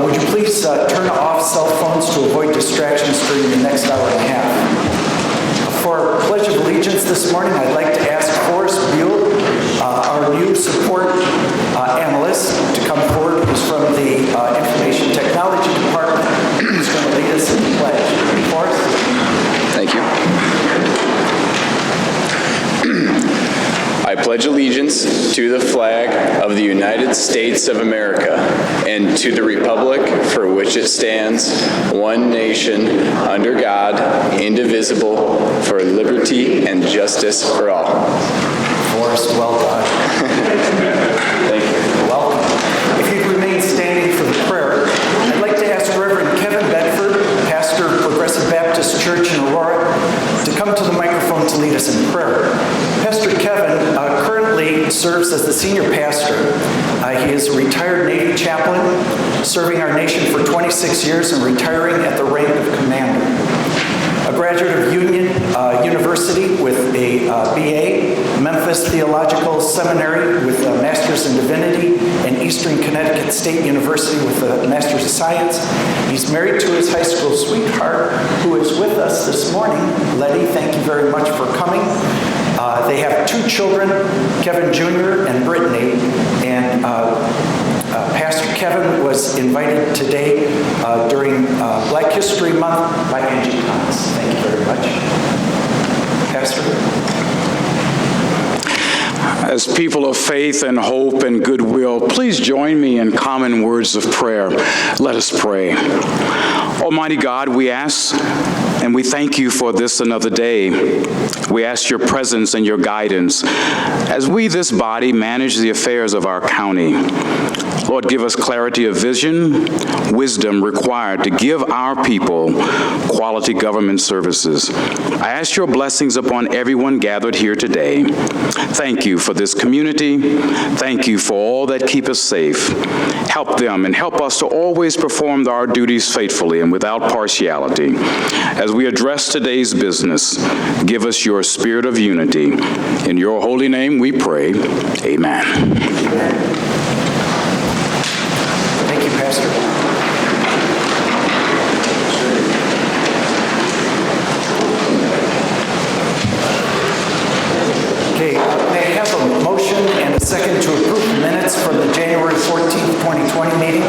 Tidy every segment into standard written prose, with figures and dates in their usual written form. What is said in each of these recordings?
Would you please turn off cell phones to avoid distractions during the next hour and a half? For our Pledge of Allegiance this morning, I'd like to ask Forrest Buell, our new support analyst, to come forward, who's from the Information Technology Department, who's going to lead us in the pledge. Forrest? Thank you. I pledge allegiance to the flag of the United States of America and to the republic for which it stands, one nation, under God, indivisible, for liberty and justice for all. Forrest, well done. Thank you. Welcome. If you'd remain standing for the prayer, I'd like to ask Reverend Kevin Bedford, pastor of Progressive Baptist Church in Aurora, to come to the microphone to lead us in prayer. Pastor Kevin currently serves as the senior pastor. He is a retired Navy chaplain, serving our nation for 26 years and retiring at the rank of commander. A graduate of Union University with a BA, Memphis Theological Seminary with a Master's in Divinity, and Eastern Connecticut State University with a Master's of Science. He's married to his high school sweetheart, who is with us this morning. Letty, thank you very much for coming. They have two children, Kevin Jr. and Brittany, and Pastor Kevin was invited today during Black History Month by Angie Thomas. Thank you very much. Pastor? As people of faith and hope and goodwill, please join me in common words of prayer. Let us pray. Almighty God, we ask and we thank you for this another day. We ask your presence and your guidance as we, this body, manage the affairs of our county. Lord, give us clarity of vision, wisdom required to give our people quality government services. I ask your blessings upon everyone gathered here today. Thank you for this community. Thank you for all that keep us safe. Help them and help us to always perform our duties faithfully and without partiality. As we address today's business, give us your spirit of unity. In your holy name we pray. Amen. Amen. Thank you, Pastor. Okay, may I have a motion and a second to approve the minutes from the January 14th, 2020 meeting?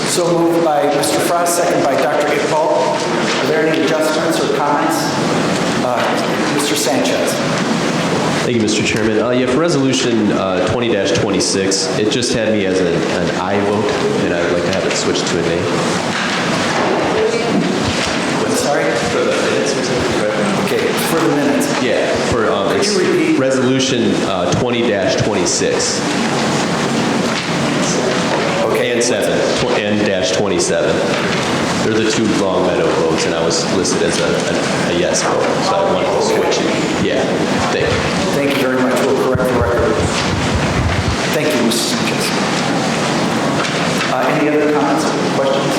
So moved by Mr. Frost, second by Dr. Iqbal. Are there any adjustments or comments? Mr. Sanchez. Thank you, Mr. Chairman. For Resolution 20-26, it just had me as an aye vote, and I would like to have it switched to a nay. Sorry? For the minutes or something? Okay, for the minutes. Yeah, for Could you repeat? Resolution 20-26. Okay. And 27. They're the two Long Meadow votes, and I was listed as a yes vote, so I wanted to switch it. Yeah, thank you. Thank you very much. We'll correct the record. Thank you, Mrs. Sanchez. Any other comments or questions?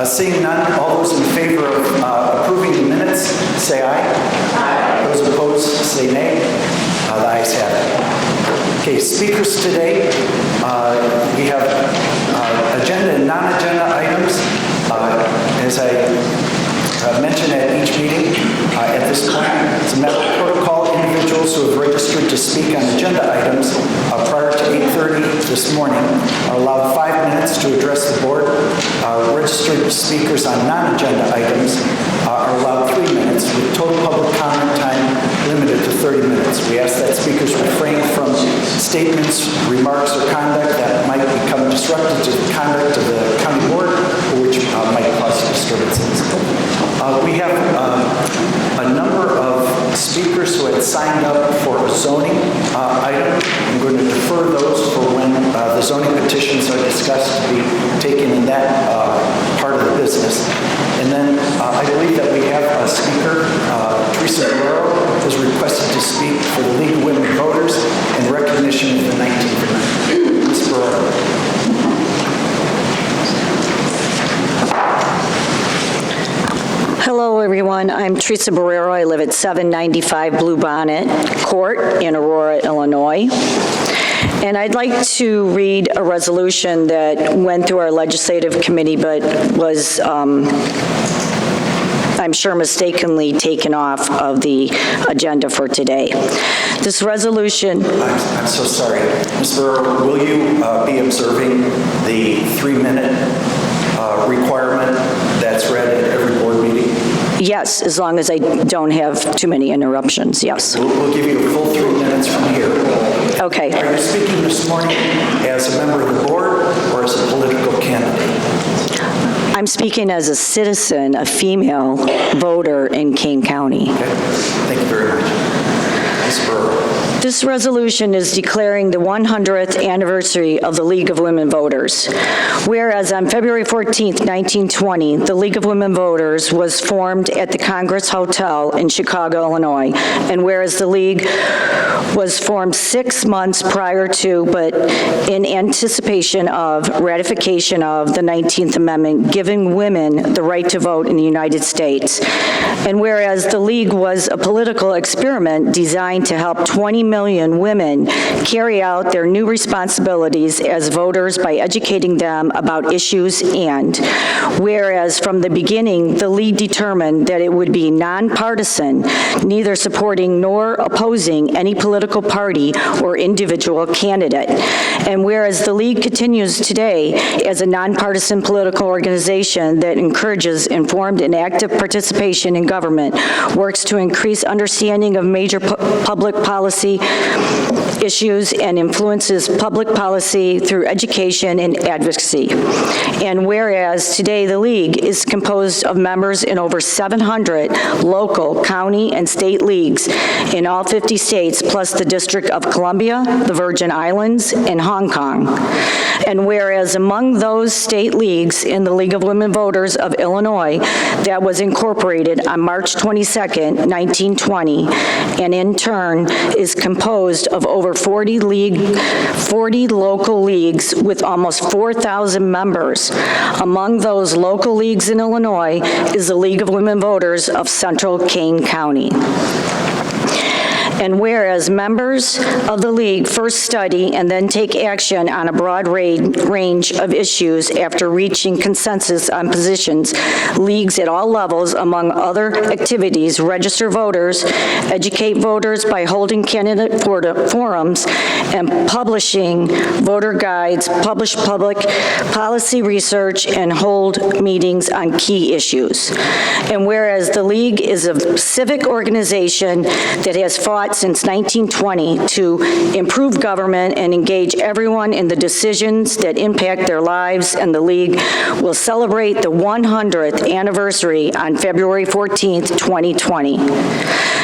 Seeing none, all those in favor of approving the minutes, say aye. Aye. Those opposed, say nay. The ayes have it. Okay, speakers today, we have agenda and non-agenda items. As I mentioned at each meeting, at this point, it's a matter of protocol. Individuals who have registered to speak on agenda items prior to 8:30 this morning are allowed 5 minutes to address the board. Registered speakers on non-agenda items are allowed 3 minutes, with total public comment time limited to 30 minutes. We ask that speakers refrain from statements, remarks, or conduct that might become disruptive to the conduct of the county board, or which might cause disturbances. We have a number of speakers who had signed up for a zoning item. I'm going to defer those for when the zoning petitions are discussed to be taken in that part of the business. And then I believe that we have a speaker, Teresa Guerrero, who's requested to speak for the League of Women Voters in recognition of the 19th Amendment. Ms. Guerrero. Hello, everyone. I'm Teresa Barrero. I live at 795 Bluebonnet Court in Aurora, Illinois. And I'd like to read a resolution that went through our legislative committee but was, I'm sure, mistakenly taken off of the agenda for today. This resolution, I'm so sorry. Ms. Burrow, will you be observing the 3-minute requirement that's read at every board meeting? yes, as long as I don't have too many interruptions, yes. We'll give you a full 3 minutes from here. Okay. Are you speaking this morning as a member of the board or as a political candidate? I'm speaking as a citizen, a female voter in Kane County. Okay. Thank you very much. Ms. Burrow. This resolution is declaring the 100th anniversary of the League of Women Voters. Whereas on February 14th, 1920, the League of Women Voters was formed at the Congress Hotel in Chicago, Illinois, and whereas the League was formed 6 months prior to, but in anticipation of ratification of the 19th Amendment, giving women the right to vote in the United States. And whereas the League was a political experiment designed to help 20 million women carry out their new responsibilities as voters by educating them about issues, and whereas from the beginning the League determined that it would be nonpartisan, neither supporting nor opposing any political party or individual candidate, and whereas the League continues today as a nonpartisan political organization that encourages informed and active participation in government, works to increase understanding of major public policy issues, and influences public policy through education and advocacy. And whereas today the League is composed of members in over 700 local, county, and state leagues in all 50 states, plus the District of Columbia, the Virgin Islands, and Hong Kong. And whereas among those state leagues in the League of Women Voters of Illinois that was incorporated on March 22nd, 1920, and in turn is composed of over 40 local leagues with almost 4,000 members. Among those local leagues in Illinois is the League of Women Voters of Central Kane County. And whereas members of the League first study and then take action on a broad range of issues after reaching consensus on positions, leagues at all levels, among other activities, register voters, educate voters by holding candidate forums, and publishing voter guides, publish public policy research, and hold meetings on key issues. And whereas the League is a civic organization that has fought since 1920 to improve government and engage everyone in the decisions that impact their lives, and the League will celebrate the 100th anniversary on February 14th, 2020.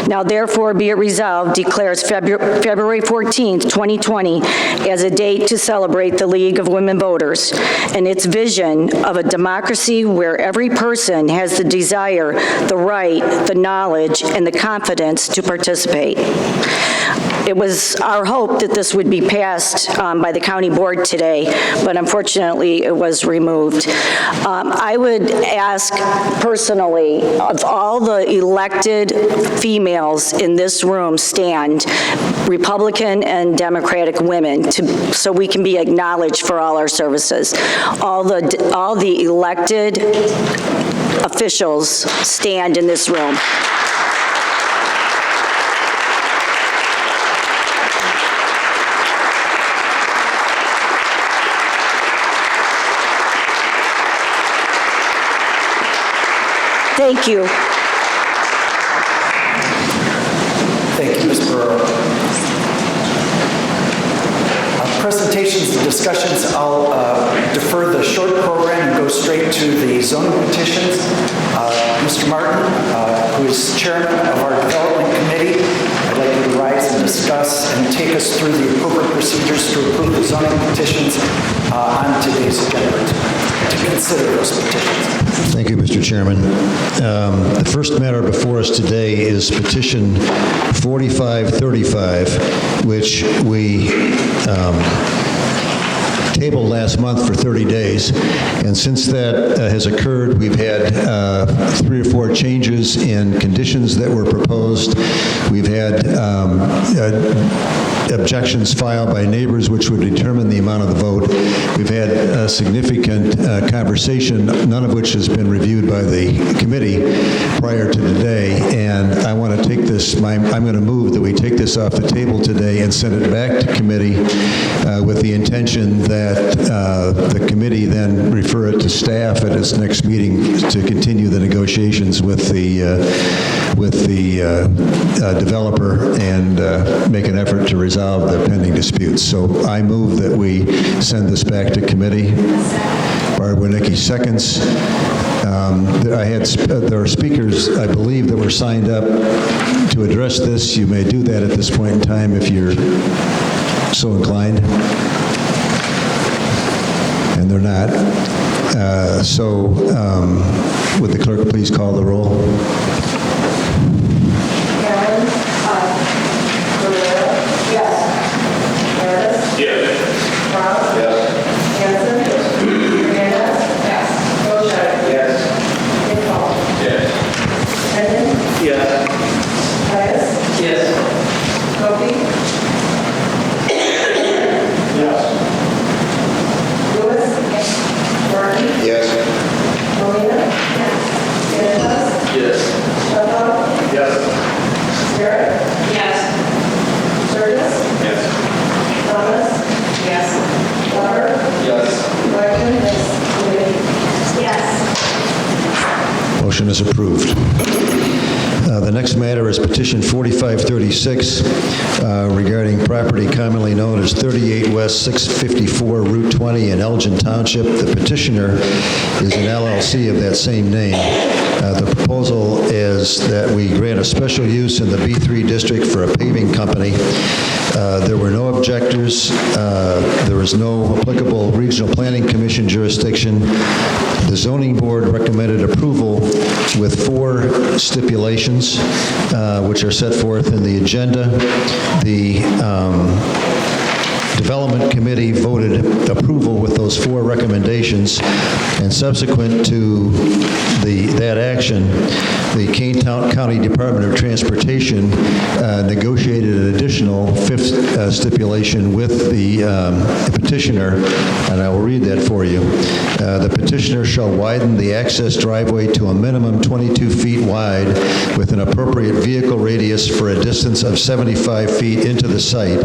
Now therefore be it resolved, declares February 14th, 2020 as a date to celebrate the League of Women Voters and its vision of a democracy where every person has the desire, the right, the knowledge, and the confidence to participate. It was our hope that this would be passed by the county board today, but unfortunately it was removed. I would ask personally, of all the elected females in this room stand, Republican and Democratic women, so we can be acknowledged for all our services. All the elected officials stand in this room. Thank you. Thank you, Ms. Burrow. Presentations and discussions, I'll defer the short program and go straight to the zoning petitions. Mr. Martin, who is chairman of our development committee, I'd like you to rise and discuss and take us through the appropriate procedures to approve the zoning petitions on today's agenda, to consider those petitions. Thank you, Mr. Chairman. The first matter before us today is petition 4535, which we tabled last month for 30 days. And since that has occurred, we've had 3 or 4 changes in conditions that were proposed. We've had objections filed by neighbors, which would determine the amount of the vote. We've had a significant conversation, none of which has been reviewed by the committee prior to today, and I want to take this, I'm going to move that we take this off the table today and send it back to committee with the intention that the committee then refer it to staff at its next meeting to continue the negotiations with the developer and make an effort to resolve the pending disputes. So I move that we send this back to committee. Barb Winicki seconds. There are speakers, I believe, that were signed up to address this. You may do that at this point in time if you're so inclined. And they're not. Would the clerk please call the roll? Karen? Aye. Rivera? Yes. Harris? Yes. Ross? Yes. Hanson? Hernandez? Yes. Boccia? Yes. Nicole? Yes. Brennan? Yes. Titus? Yes. Kofi? Yes. Lewis? Martin? Yes. Molina? Yes. Hernandez? Yes. Shuffle? Yes. Garrett? Yes. Sturgis? Yes. Thomas? Yes. Lauer? Yes. Blackman? Yes. Motion is approved. The next matter is petition 4536 regarding property commonly known as 38 West 654 Route 20 in Elgin Township. The petitioner is an LLC of that same name. The proposal is that we grant a special use in the B3 district for a paving company. There were no objectors. There was no applicable regional planning commission jurisdiction. The zoning board recommended approval with 4 stipulations, which are set forth in the agenda. The Development Committee voted approval with those 4 recommendations, and subsequent to that action, the Kane County Department of Transportation negotiated an additional 5th stipulation with the petitioner, and I will read that for you. The petitioner shall widen the access driveway to a minimum 22 feet wide with an appropriate vehicle radius for a distance of 75 feet into the site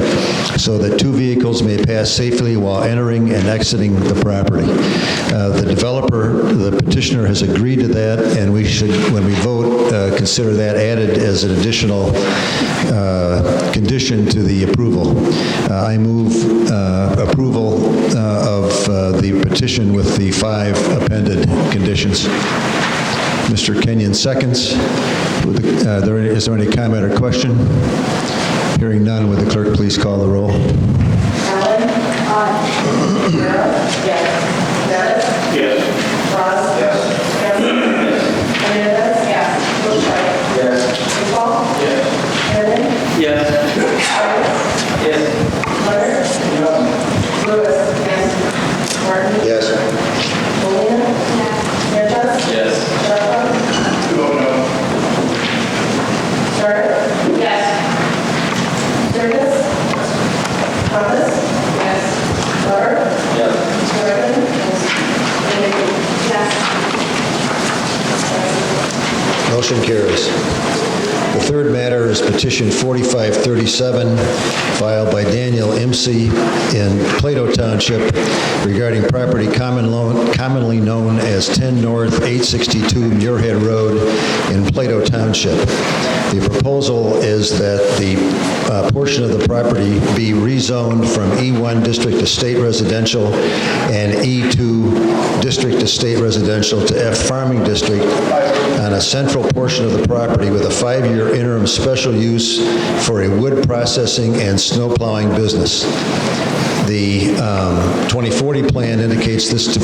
so that 2 vehicles may pass safely while entering and exiting the property. The developer, the petitioner, has agreed to that, and we should, when we vote, consider that added as an additional condition to the approval. I move approval of the petition with the 5 appended conditions. Mr. Kenyon seconds. Is there any comment or question? Hearing none, would the clerk please call the roll? Allen? Aye. Rivera? Yes. Harris? Yes. Ross? Yes. Hanson? Hernandez? Yes. Boccia? Yes. Nicole? Yes. Brennan? Yes. Titus? Yes. Leonard? Lewis? Yes. Martin? Yes. Molina? Hernandez? Yes. Shuffle? Garrett? Yes. Sturgis? Thomas? Yes. Lauer? Yes. Blackman? Yes. Motion carries. The third matter is petition 4537, filed by Daniel Imsey in Plato Township regarding property commonly known as 10 North 862 Muirhead Road in Plato Township. The proposal is that the portion of the property be rezoned from E1 District Estate Residential and E2 District Estate Residential to F Farming District on a central portion of the property with a 5-year interim special use for a wood processing and snow plowing business. The 2040 plan indicates this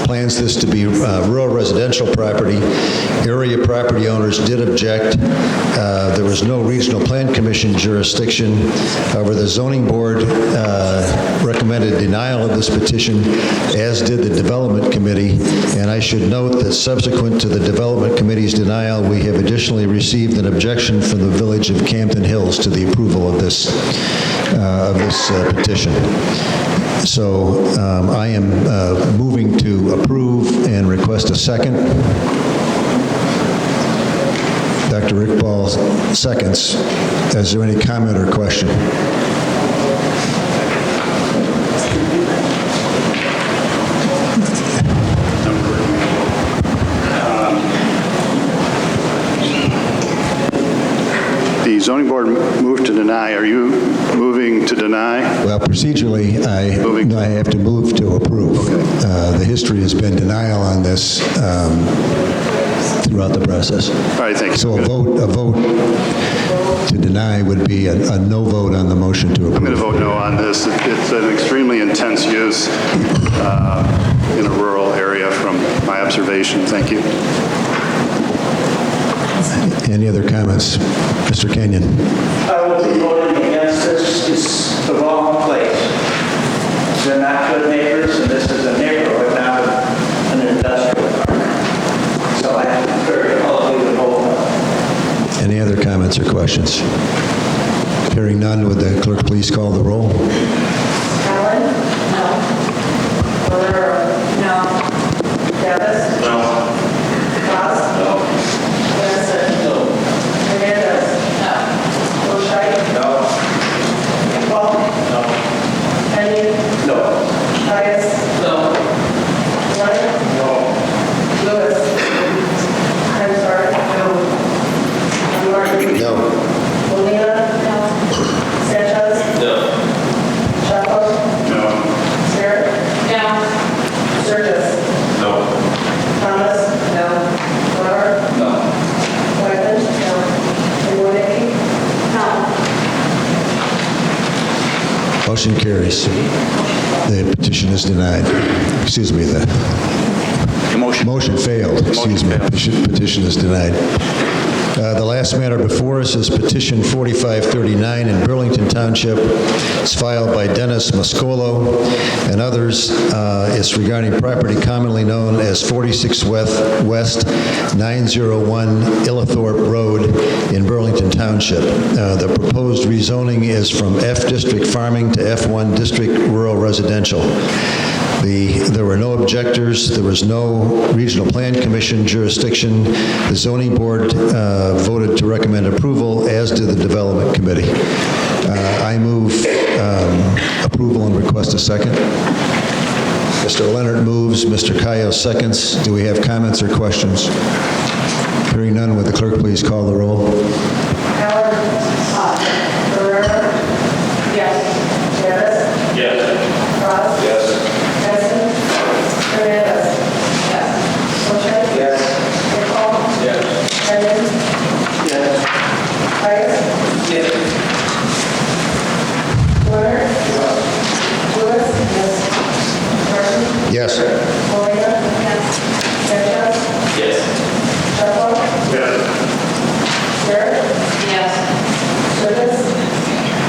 plans this to be rural residential property. Area property owners did object. There was no regional plan commission jurisdiction. However, the zoning board recommended denial of this petition, as did the development committee. And I should note that subsequent to the development committee's denial, we have additionally received an objection from the village of Camden Hills to the approval of this petition. So I am moving to approve and request a second. Dr. Rick Ball seconds. Is there any comment or question? The zoning board moved to deny. Are you moving to deny? Well, procedurally, I have to move to approve. The history has been denial on this throughout the process. All right, thank you. So a vote to deny would be a no vote on the motion to approve. I'm going to vote no on this. It's an extremely intense use in a rural area from my observation. Thank you. Any other comments? Mr. Kenyon? I will be voting against this. It's the wrong place. They're not good neighbors, and this is a neighborhood, not an industrial park. So I have to very publicly to vote no. Any other comments or questions? Hearing none, would the clerk please call the roll? Allen? No. Valero? No. Davis? No. Ross? No. Benson? No. Hernandez? No. Wilshire? No. Paul? No. Kane? No. Caius? No. Leonard? No. Lewis? I'm sorry. No. Martin? No. Molina? No. Sanchez? No. Chapo? No. Sarah? No. Sturgis? No. Thomas? No. Lauer? No. Wyman? No. And Wodecki? No. Motion carries. The petition is denied. Excuse me, the motion failed. Excuse me, petition is denied. The last matter before us is petition 4539 in Burlington Township. It's filed by Dennis Mascolo and others. It's regarding property commonly known as 46 West 901 Illithorpe Road in Burlington Township. The proposed rezoning is from F District Farming to F1 District Rural Residential. There were no objectors. There was no Regional Plan Commission jurisdiction. The Zoning Board voted to recommend approval, as did the Development Committee. I move approval and request a second. Mr. Leonard moves. Mr. Caius seconds. Do we have comments or questions? Hearing none, would the clerk please call the roll? Allen? Valero? Yes. Davis? Yes. Ross? Yes. Benson? Hernandez? Yes. Wilshire? Yes. Paul? Yes. Kane? Yes. Caius? Yes. Leonard? Lewis? Yes. Martin? Yes. Molina? Yes. Sanchez? Yes. Chapo? Yes. Sarah? Yes. Sturgis?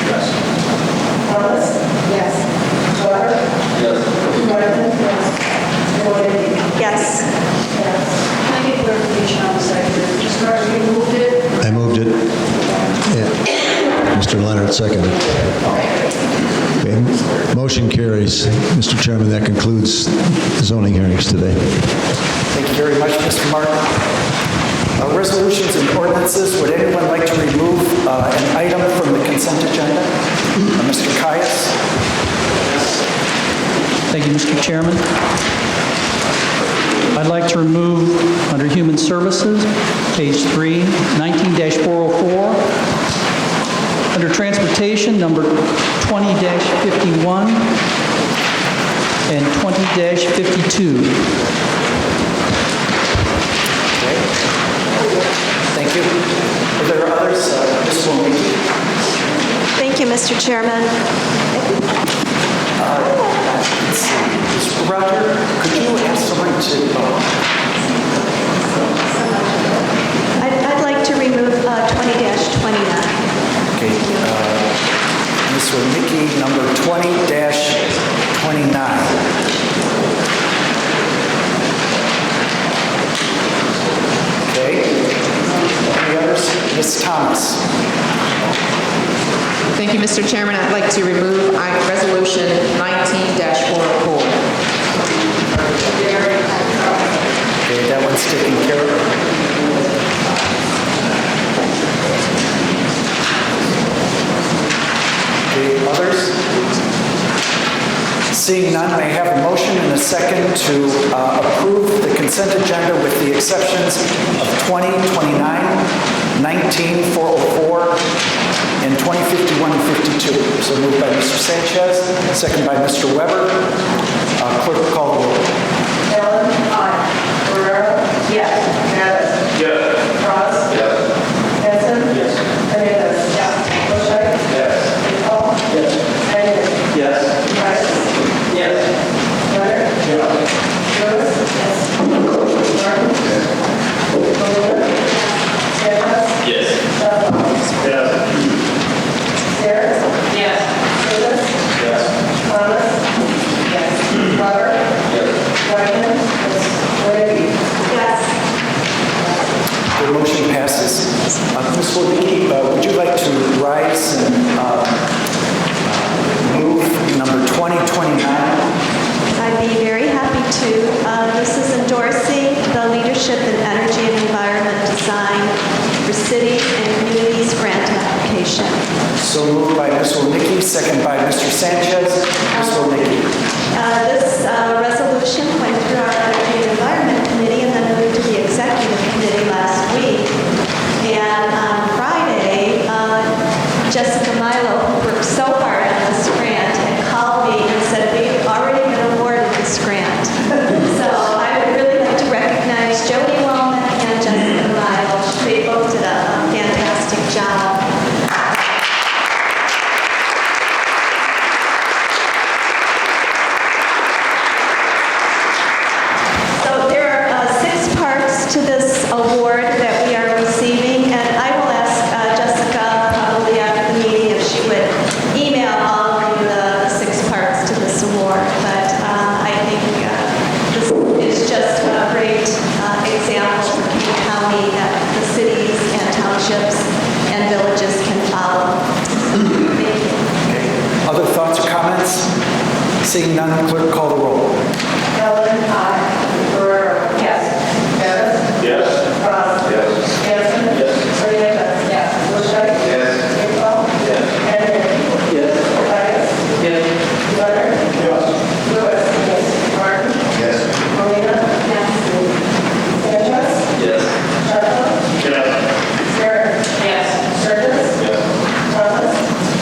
Yes. Thomas? Yes. Lauer? Yes. Wyman? Yes. And Wodecki? Yes. Yes. Can I get clarification on the second? Just correct, you moved it? I moved it. Yeah. Mr. Leonard seconded. Okay. Motion carries. Mr. Chairman, that concludes zoning hearings today. Thank you very much, Mr. Martin. Resolutions and ordinances, would anyone like to remove an item from the consent agenda? Mr. Caius? Thank you, Mr. Chairman. I'd like to remove, under Human Services, page 3, 19-404. Under Transportation, number 20-51 and 20-52. Okay. Thank you. Are there others? Ms. Wilmeke? Thank you, Mr. Chairman. see. Mr. Roger, could you ask someone to... I'd like to remove 20-29. Okay, Ms. Wernicke, number 20-29. Okay. Any others? Ms. Thomas. Thank you, Mr. Chairman. I'd like to remove Resolution 19-404. Okay, that one's taken care of. Okay, others? Seeing none, may I have a motion and a second to approve the consent agenda with the exceptions of 2029, 19-404, and 2051 and 52. So moved by Mr. Sanchez, second by Mr. Weber. Clerk, call the roll. Allen? Aye. Guerrero? Yes. Pettis? Yes. Ross? Yes. Hanson? Yes. Hernandez? Yes. Butchlight? Yes. Paul? Yes. Kane? Yes. Price? Yes. Leonard? Yes. Lewis? Yes. Martin? Yes. Golder? Sanchez? Yes. Shuffle? Yes. Sarah? Yes. Davis? Yes. Thomas? Yes. Glover? Yes. Whiteman? Yes. Wade? Yes. The motion passes. Ms. Wernicke, would you like to rise and move number 2029? I'd be very happy to. This is endorsing the Leadership in Energy and Environment Design for Cities and Communities grant application. So moved by Ms. Wernicke, second by Mr. Sanchez. Ms. Wernicke. This resolution went through our Energy and Environment Committee and then moved to the Executive Committee last week. And on Friday, Jessica Milo, who worked so hard on this grant, had called me and said, we've already been awarded this grant. So I would really like to recognize Jody Wellman and Jessica Milo. They both did a fantastic job. So there are 6 parts to this award that we are receiving, and I will ask Jessica probably after the meeting if she would email all of you the 6 parts to this award. But I think this is just a great example for Kane County that the cities and townships and villages can follow. Thank you. Okay. Other thoughts or comments? Seeing none, clerk, call the roll. Allen? Aye. Guerrero? Yes. Pettis? Yes. Ross? Yes. Hanson? Yes. Hernandez? Yes. Butchlight? Yes. Paul? Yes. Henry? Yes. Price? Yes. Leonard? Yes. Lewis? Yes. Martin? Yes. Molina? Yes. Sanchez? Yes. Shuffle? Yes. Sarah? Yes. Surtis? Yes. Thomas?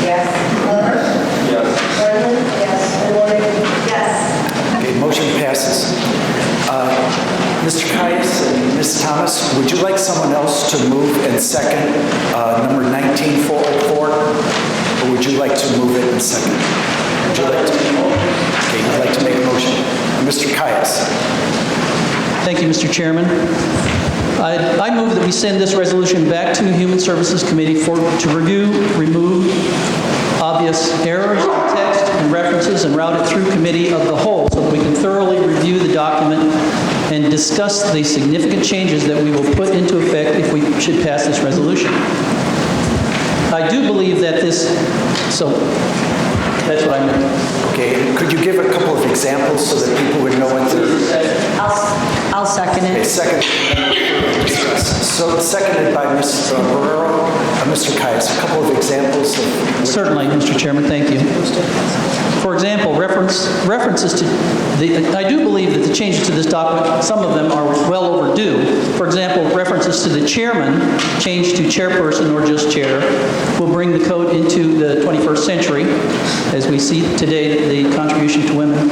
Yes. Glover? Yes. Whiteman? Yes. And Wade? Yes. Okay, motion passes. Mr. Caius and Ms. Thomas, would you like someone else to move and second number 19404? Or would you like to move it and second? Would you like to? Okay, you'd like to make a motion. Mr. Caius. Thank you, Mr. Chairman. I move that we send this resolution back to Human Services Committee to review, remove obvious errors in text and references, and route it through committee of the whole so that we can thoroughly review the document and discuss the significant changes that we will put into effect if we should pass this resolution. I do believe that so that's what I meant. Okay, could you give a couple of examples so that people would know what to... I'll second Okay, it. second. So seconded by Ms. Barrero, Mr. Caius, a couple of examples of... Certainly, Mr. Chairman, thank you. For example, references to I do believe that the changes to this document, some of them are well overdue. For example, references to the chairman, changed to chairperson or just chair, will bring the code into the 21st century, as we see today the contribution to women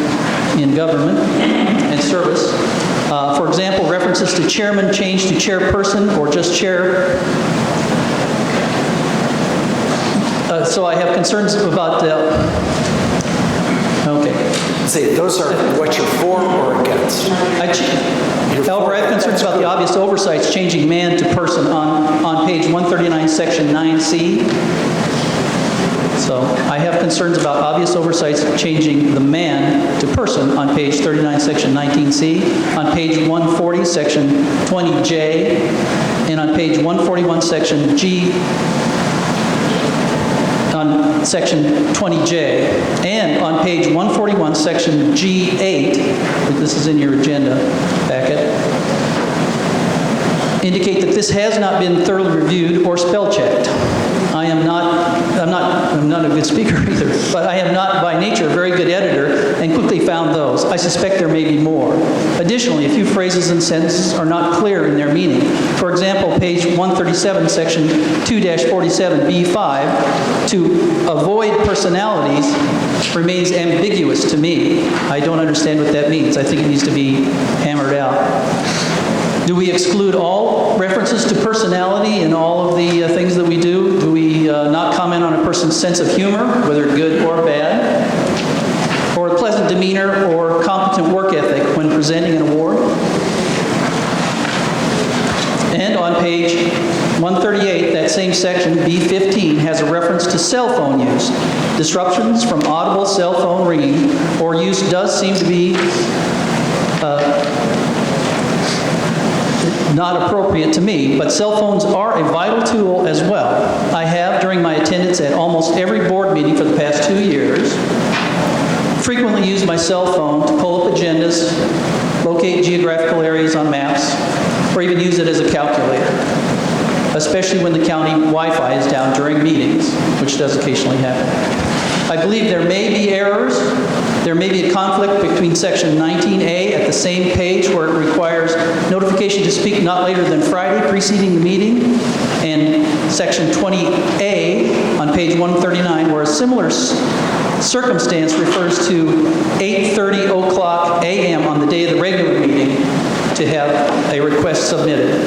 in government and service. For example, references to chairman changed to chairperson or just chair. So I have concerns about the... Okay. Say, those are what you're for or against. However, I have concerns about the obvious oversights changing man to person on page 139, section 9C. So I have concerns about obvious oversights changing the man to person on page 39, section 19C, on page 140, section 20J, and on page 141, section G, on section 20J, and on page 141, section G8, this is in your agenda packet, indicate that this has not been thoroughly reviewed or spell checked. I'm not a good speaker either, but I am not by nature a very good editor and quickly found those. I suspect there may be more. Additionally, a few phrases and sentences are not clear in their meaning. For example, page 137, section 2-47B5, to avoid personalities remains ambiguous to me. I don't understand what that means. I think it needs to be hammered out. Do we exclude all references to personality in all of the things that we do? Do we not comment on a person's sense of humor, whether good or bad? Or a pleasant demeanor or competent work ethic when presenting an award? And on page 138, that same section, B15, has a reference to cell phone use. Disruptions from audible cell phone ringing or use does seem to be not appropriate to me, but cell phones are a vital tool as well. I have, during my attendance at almost every board meeting for the past 2 years, frequently used my cell phone to pull up agendas, locate geographical areas on maps, or even use it as a calculator, especially when the county Wi-Fi is down during meetings, which does occasionally happen. I believe there may be errors. There may be a conflict between section 19A at the same page where it requires notification to speak not later than Friday preceding the meeting, and section 20A on page 139 where a similar circumstance refers to 8:30 o'clock a.m. on the day of the regular meeting to have a request submitted.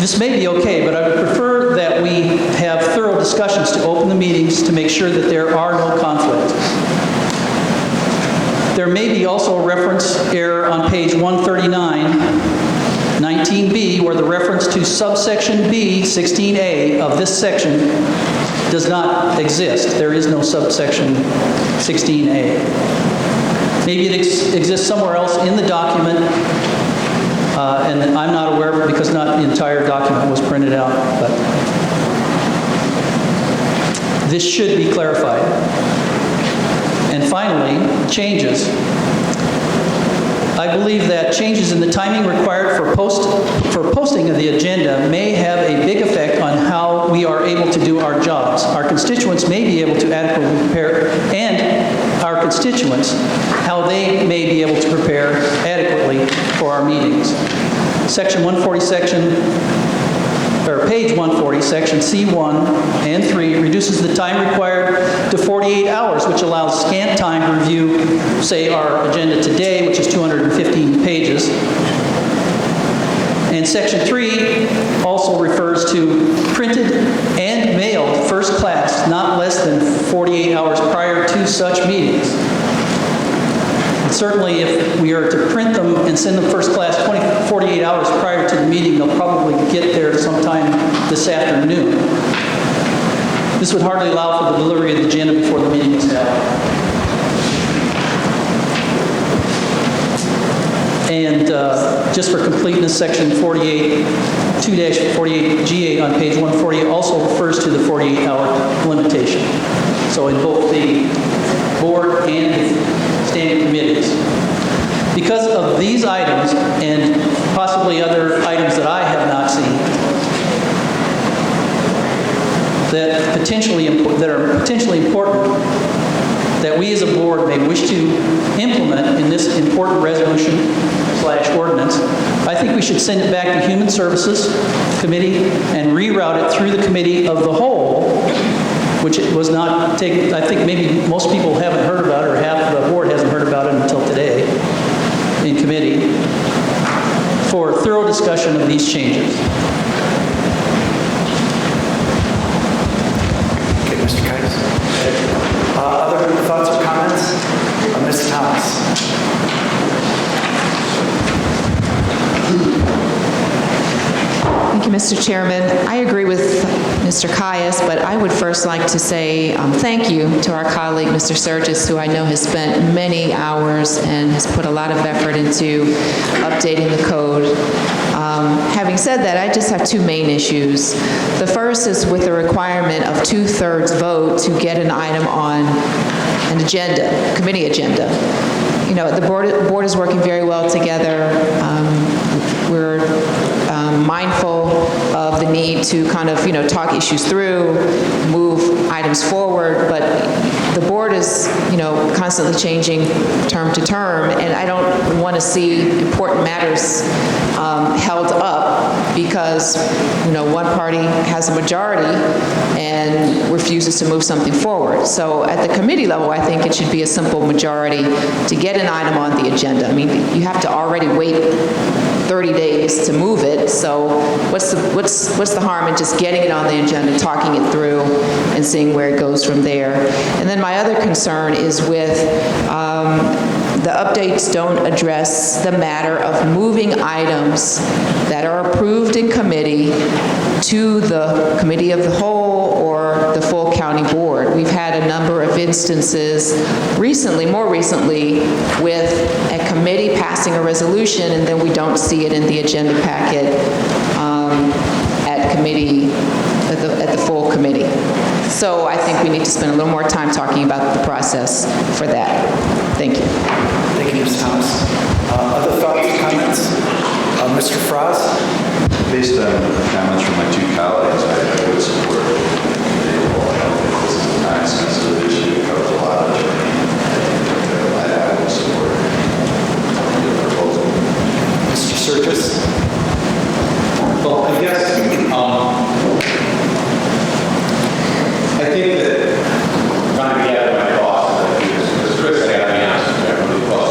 This may be okay, but I would prefer that we have thorough discussions to open the meetings to make sure that there are no conflicts. There may be also a reference error on page 139, 19B, where the reference to subsection B, 16A of this section does not exist. There is no subsection 16A. Maybe it exists somewhere else in the document, and I'm not aware of it because not the entire document was printed out, but this should be clarified. And finally, changes. I believe that changes in the timing required for posting of the agenda may have a big effect on how we are able to do our jobs. Our constituents may be able to adequately prepare, and our constituents, how they may be able to prepare adequately for our meetings. Section 140, page 140, section C1 and 3 reduces the time required to 48 hours, which allows scant time to review, say, our agenda today, which is 215 pages. And section 3 also refers to printed and mailed first class, not less than 48 hours prior to such meetings. Certainly, if we are to print them and send them first class 48 hours prior to the meeting, they'll probably get there sometime this afternoon. This would hardly allow for the delivery of the agenda before the meeting is held. And just for completeness, section 48, 2-48G8 on page 140 also refers to the 48-hour limitation. So in both the board and the standing committees. Because of these items and possibly other items that I have not seen that are potentially important that we as a board may wish to implement in this important resolution/ordinance, I think we should send it back to Human Services Committee and reroute it through the Committee of the Whole, which it was not taken. I think maybe most people haven't heard about it, or half the board hasn't heard about it until today in committee, for thorough discussion of these changes. Okay, Mr. Kane. Other thoughts or comments? Mr. Chairman. I agree with Mr. Caius, but I would first like to say thank you to our colleague, Mr. Surgis, who I know has spent many hours and has put a lot of effort into updating the code. Having said that, I just have two main issues. The first is with the requirement of 2/3 vote to get an item on an agenda, committee agenda. You know, the board is working very well together. We're mindful of the need to kind of, talk issues through, move items forward, but the board is, constantly changing term to term, and I don't want to see important matters held up because, one party has a majority and refuses to move something forward. So at the committee level, I think it should be a simple majority to get an item on the agenda. I mean, you have to already wait 30 days to move it, so what's the harm in just getting it on the agenda, talking it through, and seeing where it goes from there? And then my other concern is with the updates don't address the matter of moving items that are approved in committee to the committee of the whole or the full county board. We've had a number of instances recently, more recently, with a committee passing a resolution and then we don't see it in the agenda packet at committee, at the full committee. So I think we need to spend a little more time talking about the process for that. Thank you. Thank you, Ms. Thomas. Other thoughts, comments? Mr. Frost? Based on comments from my two colleagues, I would support the bill. I don't think this is a time-sensitive issue. It covers a lot of training. I would support the proposal. Mr. Surgis? Well, I guess, I think that trying to gather my thoughts, because Chris, I got to be honest with you, I really thought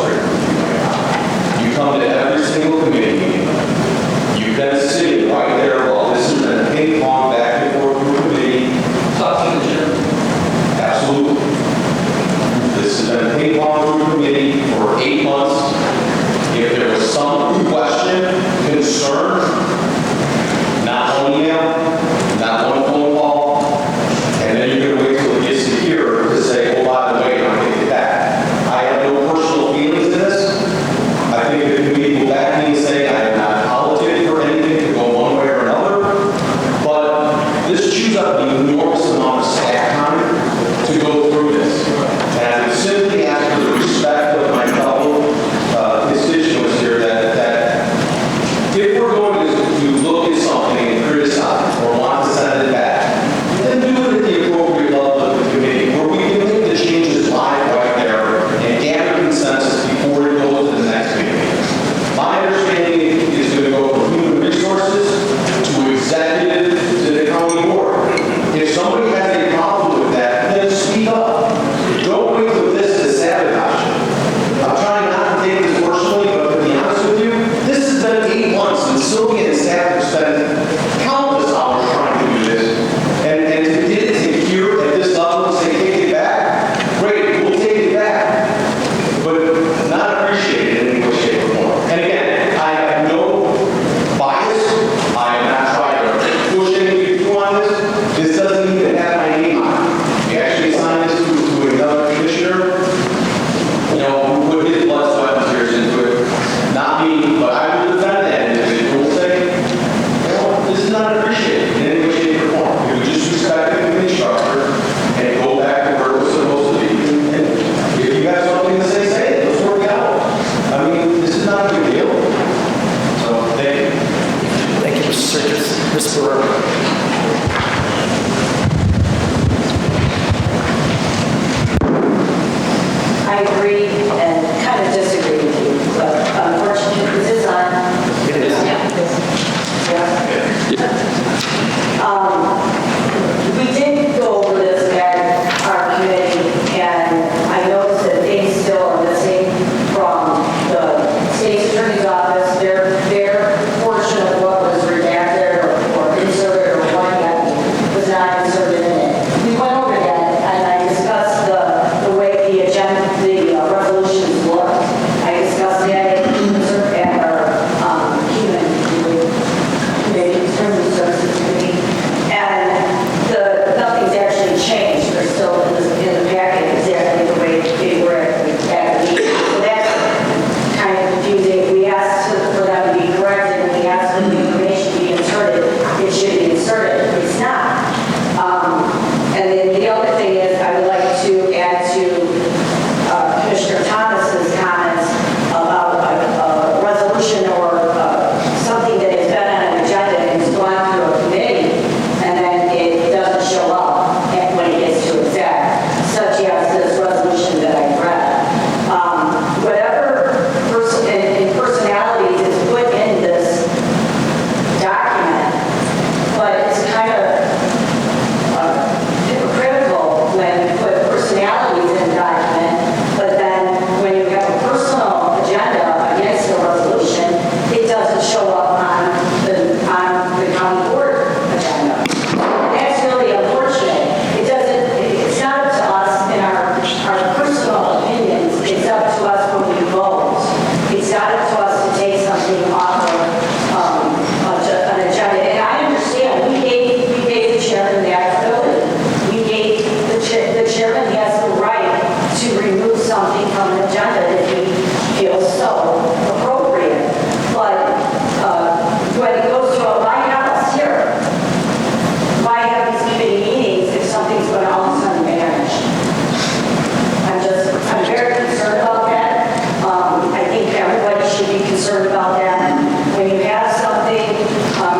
concerned about that. When you have something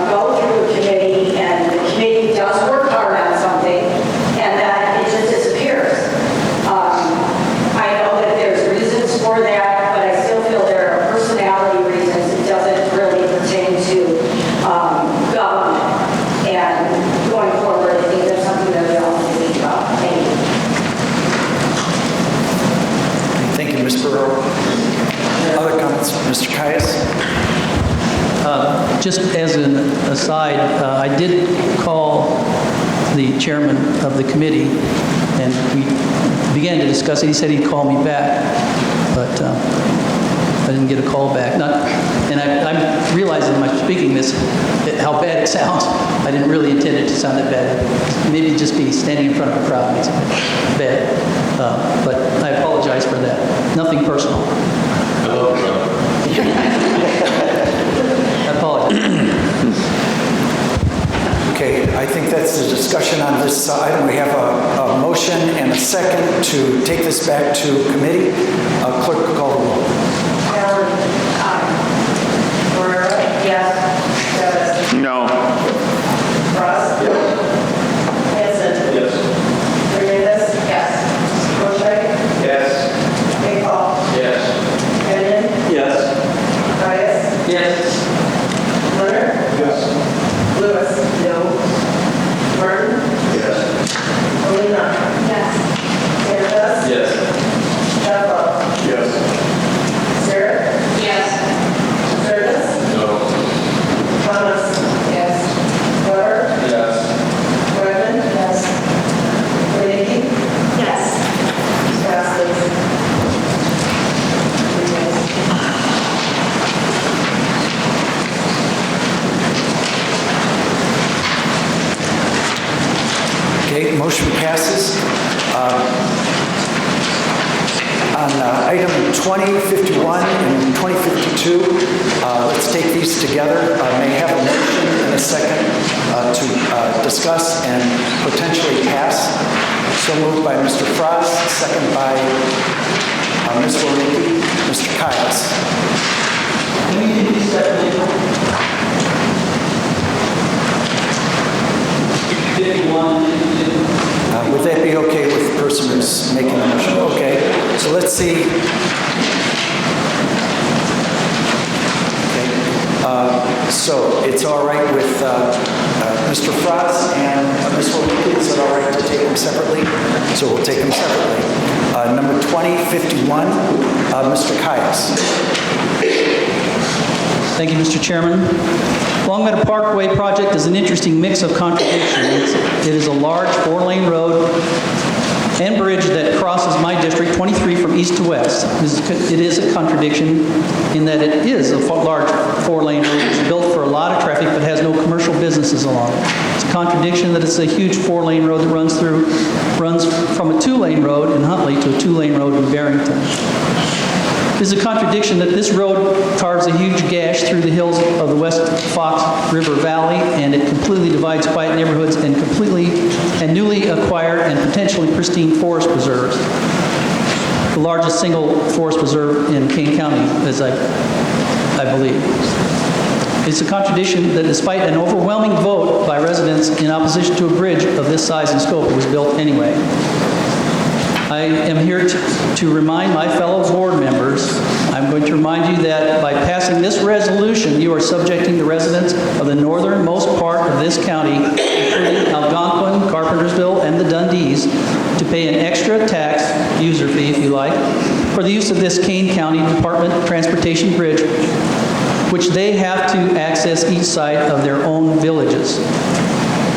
go through a committee and the committee does work hard on something and then it just disappears. I know that there's reasons for that, but I still feel there are personality reasons. It doesn't really pertain to government. And going forward, I think that's something that we all need to think about. Thank you. Thank you, Ms. Burrow. Other comments? Mr. Caius? Just as an aside, I did call the chairman of the committee, and we began to discuss it. He said he'd call me back, but I didn't get a call back. And I'm realizing by speaking this, how bad it sounds. I didn't really intend it to sound that bad. Maybe just be standing in front of a crowd makes it bad. But I apologize for that. Nothing personal. Hello, brother. I apologize. Okay, I think that's the discussion on this item. We have a motion and a second to take this back to committee. Clerk, call the roll. Allen, aye. Guerrero? Yes. Pettis? No. Frost? Hanson? Yes. Hernandez? Yes. Bochet? Yes. Maycall? Yes. Kenyon? Yes. Caius? Yes. Leonard? Yes. Lewis? No. Martin? Yes. Molina? Yes. Canavas? Yes. Sheffield? Yes. Sarah? Yes. Curtis? No. Thomas? Yes. Weber? Yes. Bregman? Yes. Leahy? Yes. Passes. Okay, motion passes. On item 2051 and 2052, let's take these together. May I have a motion and a second to discuss and potentially pass. So moved by Mr. Frost, second by Ms. Walnicki. Mr. Caius. Can we do these separately? 51 and 52. Would that be okay with the person who's making the motion? Okay, so let's see. Okay, so it's all right with Mr. Frost and Ms. Walnicki. Is it all right to take them separately? So we'll take them separately. Number 2051, Mr. Caius. Thank you, Mr. Chairman. Long Meadow Parkway project is an interesting mix of contradictions. It is a large four-lane road and bridge that crosses my district 23 from east to west. It is a contradiction in that it is a large four-lane road. It's built for a lot of traffic but has no commercial businesses along it. It's a contradiction that it's a huge four-lane road that runs from a two-lane road in Huntley to a two-lane road in Barrington. There's a contradiction that this road carves a huge gash through the hills of the West Fox River Valley, and it completely divides quiet neighborhoods and newly acquired and potentially pristine forest preserves. The largest single forest preserve in Kane County, as I believe. It's a contradiction that despite an overwhelming vote by residents in opposition to a bridge of this size and scope, it was built anyway. I am here to remind my fellow board members, I'm going to remind you that by passing this resolution, you are subjecting the residents of the northernmost part of this county, including Algonquin, Carpentersville, and the Dundees, to pay an extra tax, user fee if you like, for the use of this Kane County Department of Transportation Bridge, which they have to access each side of their own villages.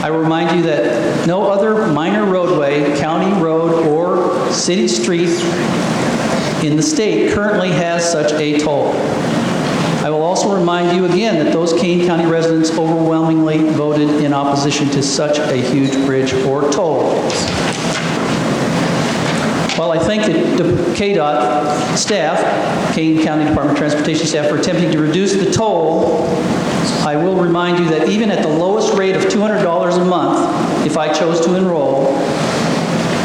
I remind you that no other minor roadway, county road, or city street in the state currently has such a toll. I will also remind you again that those Kane County residents overwhelmingly voted in opposition to such a huge bridge or toll. While I thank the KDOT staff, Kane County Department of Transportation staff, for attempting to reduce the toll, I will remind you that even at the lowest rate of $200 a month, if I chose to enroll,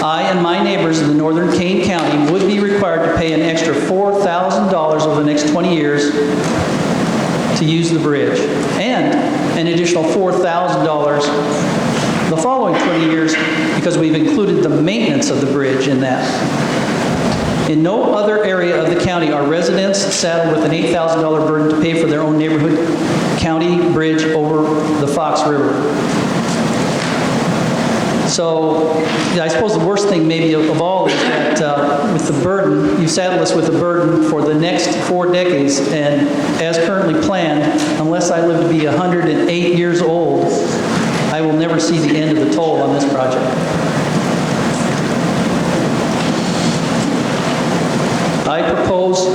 I and my neighbors in the northern Kane County would be required to pay an extra $4,000 over the next 20 years to use the bridge, and an additional $4,000 the following 20 years because we've included the maintenance of the bridge in that. In no other area of the county are residents saddled with an $8,000 burden to pay for their own neighborhood county bridge over the Fox River. So I suppose the worst thing maybe of all is that with the burden, you saddle us with a burden for the next 4 decades, and as currently planned, unless I live to be 108 years old, I will never see the end of the toll on this project.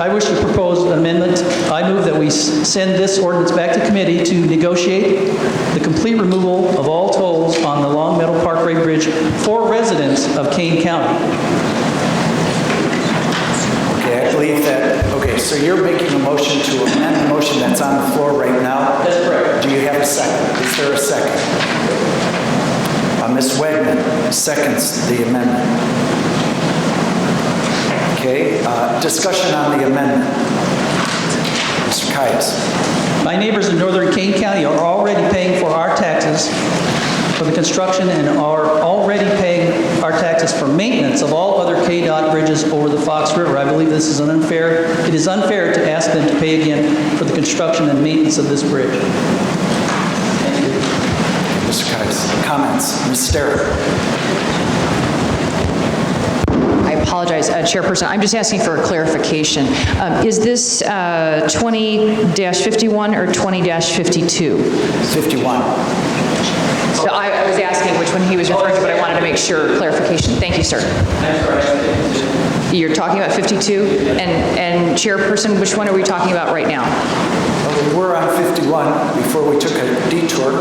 I wish to propose an amendment. I move that we send this ordinance back to committee to negotiate the complete removal of all tolls on the Long Meadow Parkway Bridge for residents of Kane County. Okay, I believe that, okay, so you're making a motion to amend the motion that's on the floor right now? That's correct. Do you have a second? Is there a second? Ms. Wegman seconds the amendment. Okay, discussion on the amendment. Mr. Caius. My neighbors in northern Kane County are already paying for our taxes for the construction and are already paying our taxes for maintenance of all other KDOT bridges over the Fox River. I believe this is unfair. It is unfair to ask them to pay again for the construction and maintenance of this bridge. Thank you. Mr. Caius. Comments? Ms. Sterritt. I apologize, Chairperson. I'm just asking for a clarification. Is this 20-51 or 20-52? 51. So I was asking which one he was referring to, but I wanted to make sure clarification. Thank you, sir. You're talking about 52? And Chairperson, which one are we talking about right now? Well, we were on 51 before we took a detour.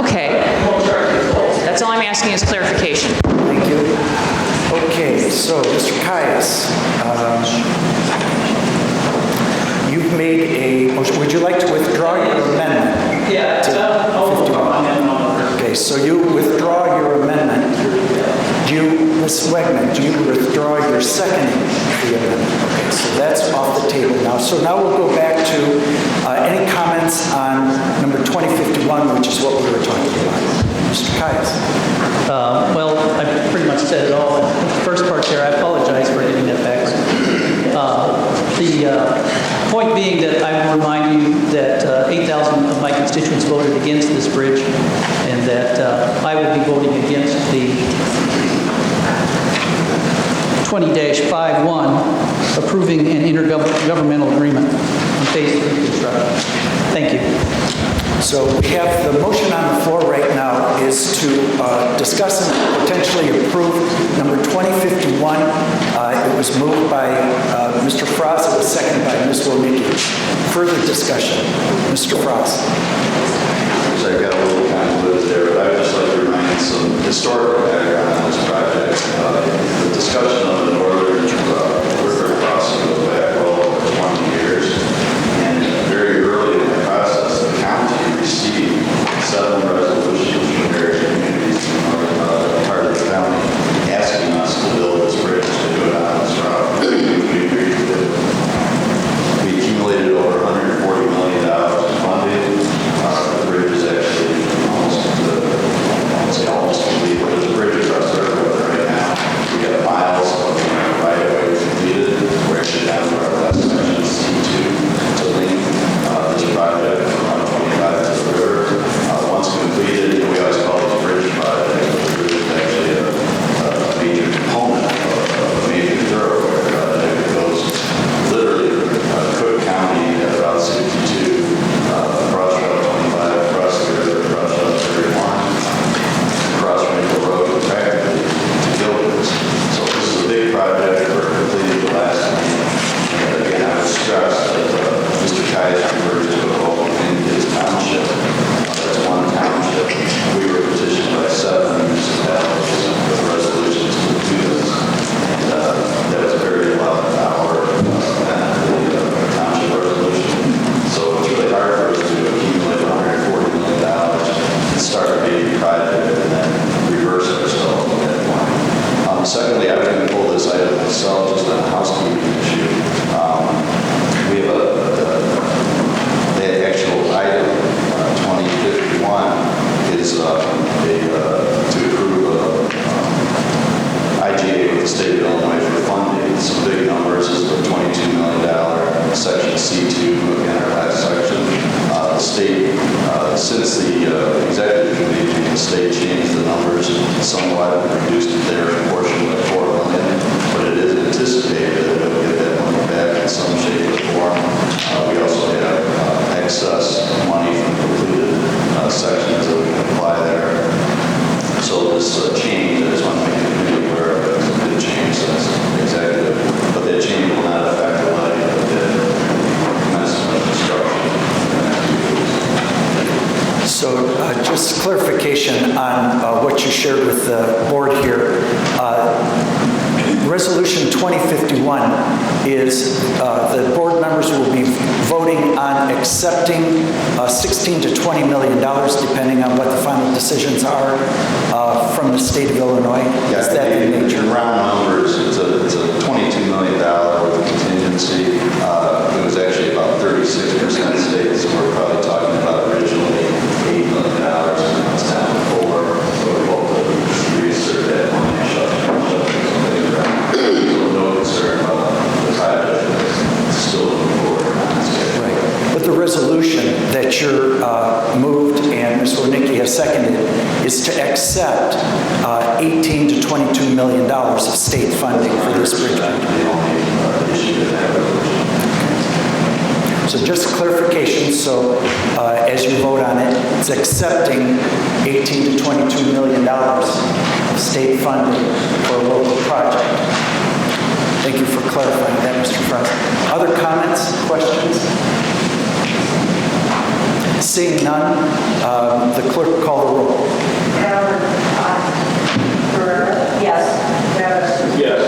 Okay. That's all I'm asking is clarification. Thank you. Okay, so Mr. Caius, you've made a motion. Would you like to withdraw your amendment? Yeah, I'll withdraw my amendment. Okay, so you withdraw your amendment. Do you, Ms. Wegman, do you withdraw your seconding the amendment? Okay, so that's off the table now. So now we'll go back to any comments on number 2051, which is what we were talking about. Mr. Caius. Well, I pretty much said it all. The first part there, I apologize for getting that back. The point being that I will remind you that 8,000 of my constituents voted against this bridge, and that I will be voting against the 20-51 approving an intergovernmental agreement on phase 3 construction. Thank you. So we have the motion on the floor right now is to discuss and potentially approve number 2051. It was moved by Mr. Frost. It was seconded by Ms. Wilnicki. Further discussion. Mr. Frost. So I've got a little convoluted there, but I would just like to remind some historical background on this project. The discussion of the northern river crossing goes back well over 20 years. And very early in the process, the county received 7 resolutions from various communities in the northern part of the county asking us to build this bridge to do it on this route. We agreed to do it. We accumulated over $140 million in funding. The bridge is actually almost complete. There's a bridge across the river right now. We got miles of right-of-way completed. We're actually down to section C2, again, our last section. The state, since the executive committee, the state changed the numbers somewhat and reduced their portion by $4 million, but it is anticipated that it will get that money back in some shape or form. We also have excess money from completed sections that we can apply there. So this change, I just want to make the committee aware of it, it's a good change since executive, but that change will not affect the money that did commencement of construction. So just clarification on what you shared with the board here. Resolution 2051 is the board members will be voting on accepting $16 to $20 million, depending on what the final decisions are from the state of Illinois. Is that the nature? In round numbers, it's a $22 million worth of contingency. It was actually about 36% state, so we're probably talking about originally $8 million, and it's down to 4. So we hope to reassert that money. No concern about the project. It's still moving forward. Right. But the resolution that you're moved and Ms. Wernicke has seconded is to accept $18 to $22 million of state funding for this bridge. So just clarification, so as you vote on it, it's accepting $18 to $22 million of state funding for a local project. Thank you for clarifying that, Mr. President. Other comments, questions? Seeing none, the clerk will call the roll. Howard, aye. Guerrero? Yes. Davis? Yes.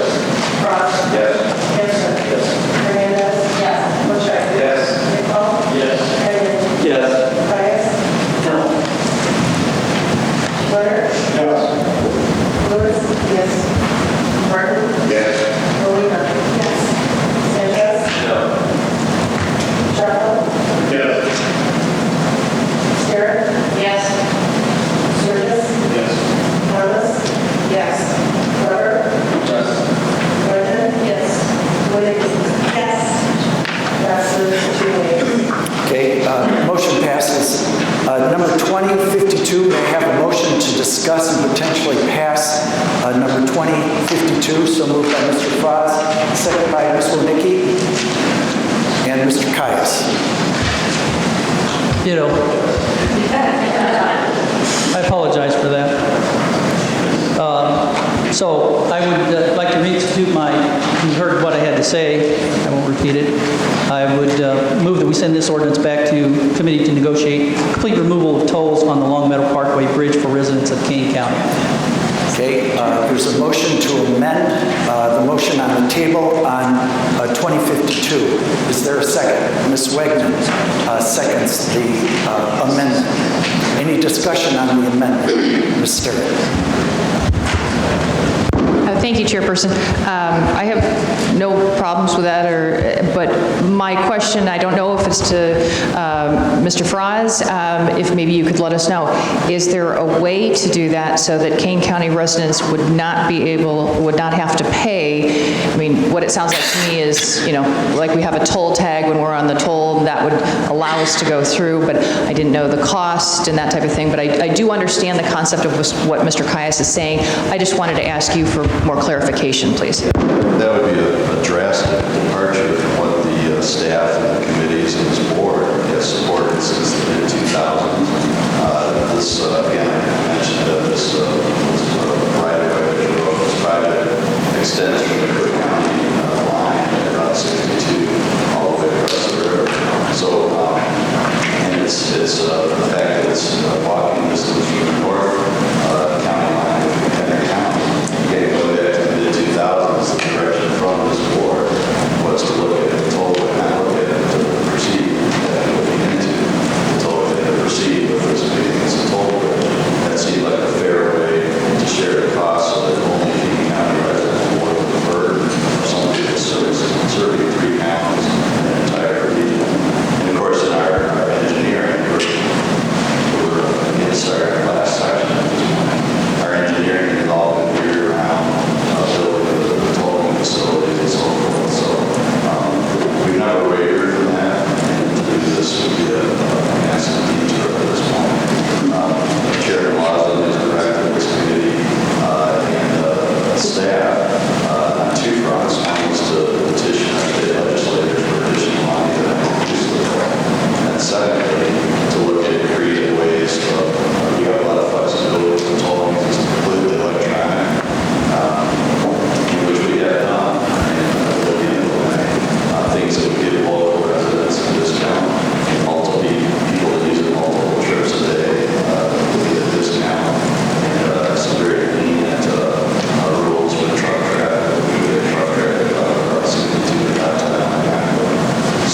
Frost? Yes. Gibson? Yes. Hernandez? Yes. Butcher? Yes. Nicole? Yes. Kane? Yes. Price? No. Leonard? Yes. Lewis? Yes. Martin? Yes. Molina? Yes. Sanchez? No. Shuffle? Yes. Garrett? Yes. Surtis? Yes. Thomas? Yes. Weber? Yes. Brennan? Yes. Williams? Yes. Passes 2 nays. Okay, motion passes. Number 2052, may I have a motion to discuss and potentially pass number 2052? So moved by Mr. Frost, second by Ms. Wernicke and Mr. Caius. I apologize for that. So I would like to reinstitute you heard what I had to say, I won't repeat it. I would move that we send this ordinance back to committee to negotiate complete removal of tolls on the Long Meadow Parkway Bridge for residents of Kane County. Okay, there's a motion to amend the motion on the table on 2052. Is there a second? Ms. Wegman seconds the amendment. Any discussion on the amendment? Ms. Sterling. Thank you, Chairperson. I have no problems with that, but my question, I don't know if it's to Mr. Frost, if maybe you could let us know, is there a way to do that so that Kane County residents would not have to pay? I mean, what it sounds like to me is, like we have a toll tag when we're on the toll, that would allow us to go through, but I didn't know the cost and that type of thing, but I do understand the concept of what Mr. Caius is saying. I just wanted to ask you for more clarification, please. That would be a drastic departure from what the staff and the committees and this board has supported since the mid-2000s. This, again, I mentioned that this was a right-of-way project extends from the Cook County line at Route 62 all the way across the river. So, and it's the fact that it's walking distance from the north county line of Kane County. Again, going back to the mid-2000s, the direction from this board was to look at the toll and not look at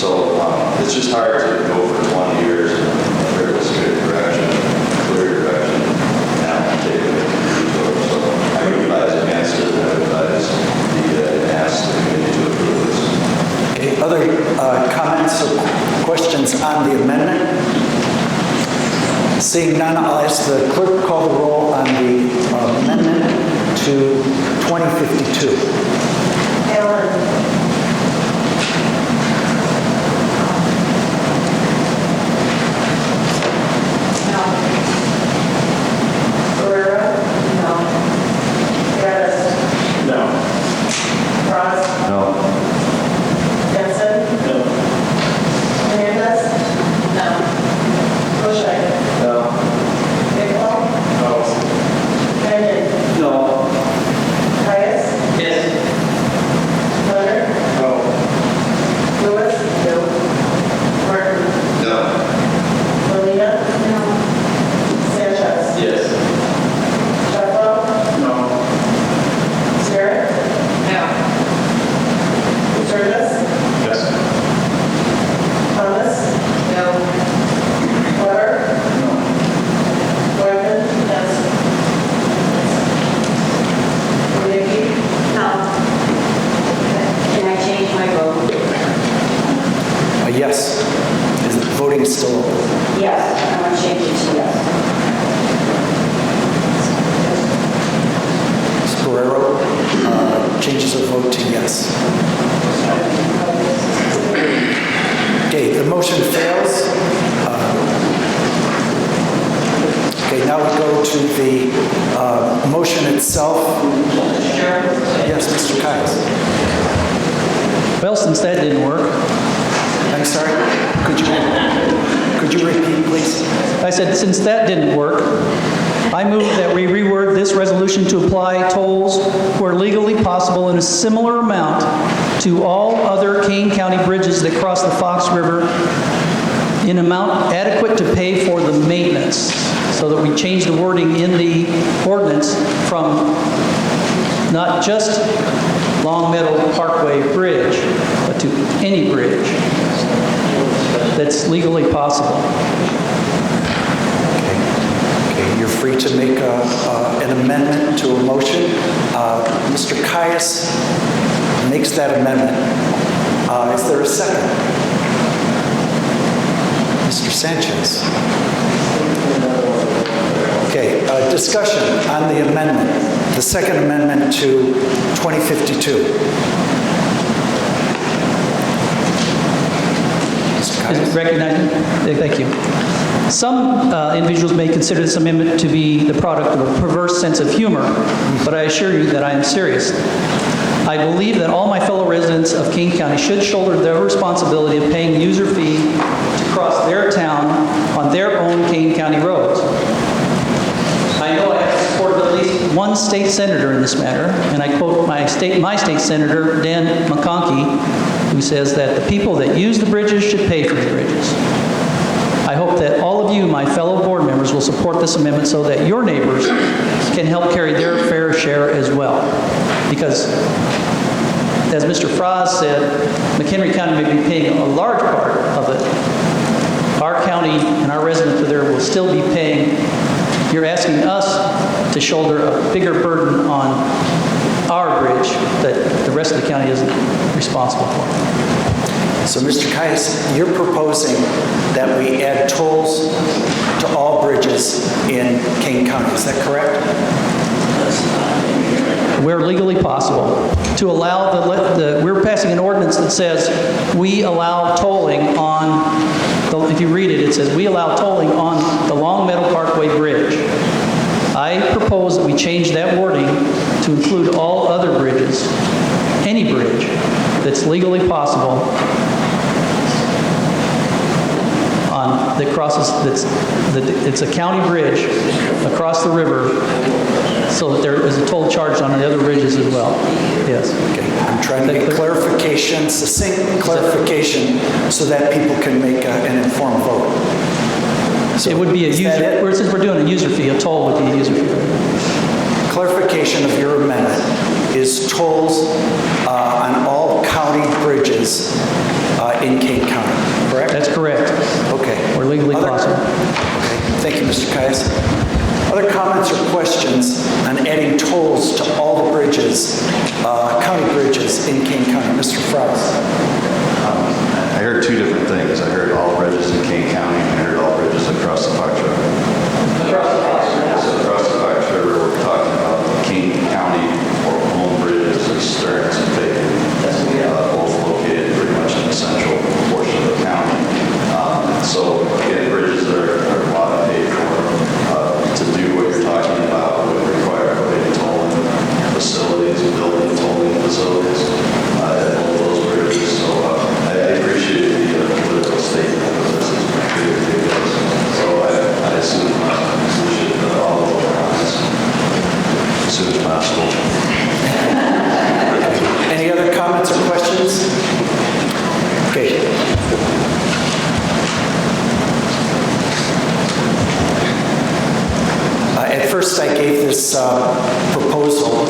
So it's just hard to go for 20 years in a fairly straight direction, clear direction, now take it into So I would advise against it, I would advise the ask the committee to approve this. Okay, other comments or questions on the amendment? Seeing none, I'll ask the clerk to call the roll on the amendment to 2052. Allen. Yes. Is the voting still open? Yes, I'm going to change it to yes. Ms. Barrero changes her vote to yes. Okay, the motion fails. Okay, now we go to the motion itself. Yes, Mr. Kiles. Well, since that didn't work, I'm sorry, could you repeat, please? I said, since that didn't work, I move that we reword this resolution to apply tolls where legally possible in a similar amount to all other Kane County bridges that cross the Fox River in amount adequate to pay for the maintenance, so that we change the wording in the ordinance from not just Long Meadow Parkway Bridge, but to any bridge that's legally possible. Okay, you're free to make an amendment to a motion. Mr. Caius makes that amendment. Is there a second? Mr. Sanchez. Okay, discussion on the amendment, the second amendment to 2052. Is it recognized? Thank you. Some individuals may consider this amendment to be the product of a perverse sense of humor, but I assure you that I am serious. I believe that all my fellow residents of Kane County should shoulder their responsibility of paying user fee to cross their town on their own Kane County roads. I know I have the support of at least one state senator in this matter, and I quote my state senator, Dan McConkey, who says that the people that use the bridges should pay for the bridges. I hope that all of you, my fellow board members, will support this amendment so that your neighbors can help carry their fair share as well. Because, as Mr. Frost said, McHenry County may be paying a large part of it. Our county and our residents there will still be paying. You're asking us to shoulder a bigger burden on our bridge that the rest of the county isn't responsible for. So, Mr. Caius, you're proposing that we add tolls to all bridges in Kane County, is that correct? Where legally possible, to allow we're passing an ordinance that says we allow tolling on, if you read it, it says we allow tolling on the Long Meadow Parkway Bridge. I propose that we change that wording to include all other bridges, any bridge that's legally possible that crosses, it's a county bridge across the river, so that there is a toll charged on the other bridges as well. Yes. Okay. I'm trying to get clarification, succinct clarification, so that people can make an informed vote. So it would be a user, since we're doing a user fee, a toll would be a user fee. Clarification of your amendment is tolls on all county bridges in Kane County, correct? That's correct. Okay. Or legally possible. Okay, thank you, Mr. Caius. Other comments or questions on adding tolls to all the bridges, county bridges in Kane County? Mr. Frost. I heard two different things. I heard all bridges in Kane County, and I heard all bridges across the Fox River. So across the Fox River, we're talking about Kane County or home bridges and Stearns and Bacon, both located pretty much in the central portion of the county. So again, bridges that are a lot of paid for. To do what you're talking about would require putting tolling facilities, building tolling facilities at all those bridges. So I appreciate the political statement of this is pretty big. So I assume we should all vote on this as soon as possible. Any other comments or questions? Okay. At first, I gave this proposal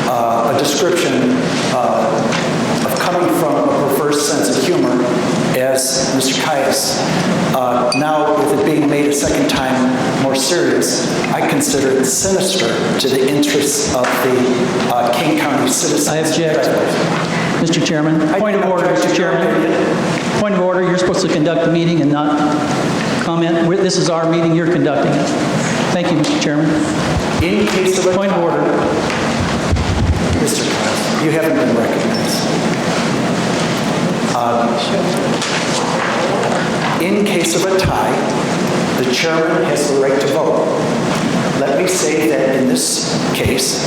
a description of coming from a perverse sense of humor as Mr. Caius. Now, with it being made a second time more serious, I consider it sinister to the interests of the Kane County citizens. I object. Mr. Chairman, point of order, Mr. Chairman. Point of order, you're supposed to conduct the meeting and not comment. This is our meeting, you're conducting it. Thank you, Mr. Chairman. In case of a point of order. Mr. Caius, you haven't been recognized. In case of a tie, the chairman has the right to vote. Let me say that in this case,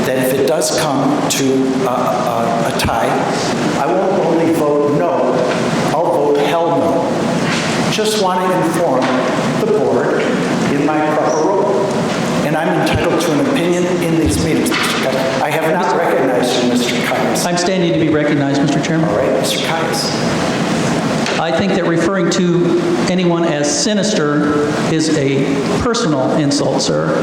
that if it does come to a tie, I won't only vote no, I'll vote hell no. Just want to inform the board in my proper role. And I'm entitled to an opinion in these meetings, Mr. Caius. I have not recognized you, Mr. Caius. I'm standing to be recognized, Mr. Chairman. All right, Mr. Caius. I think that referring to anyone as sinister is a personal insult, sir.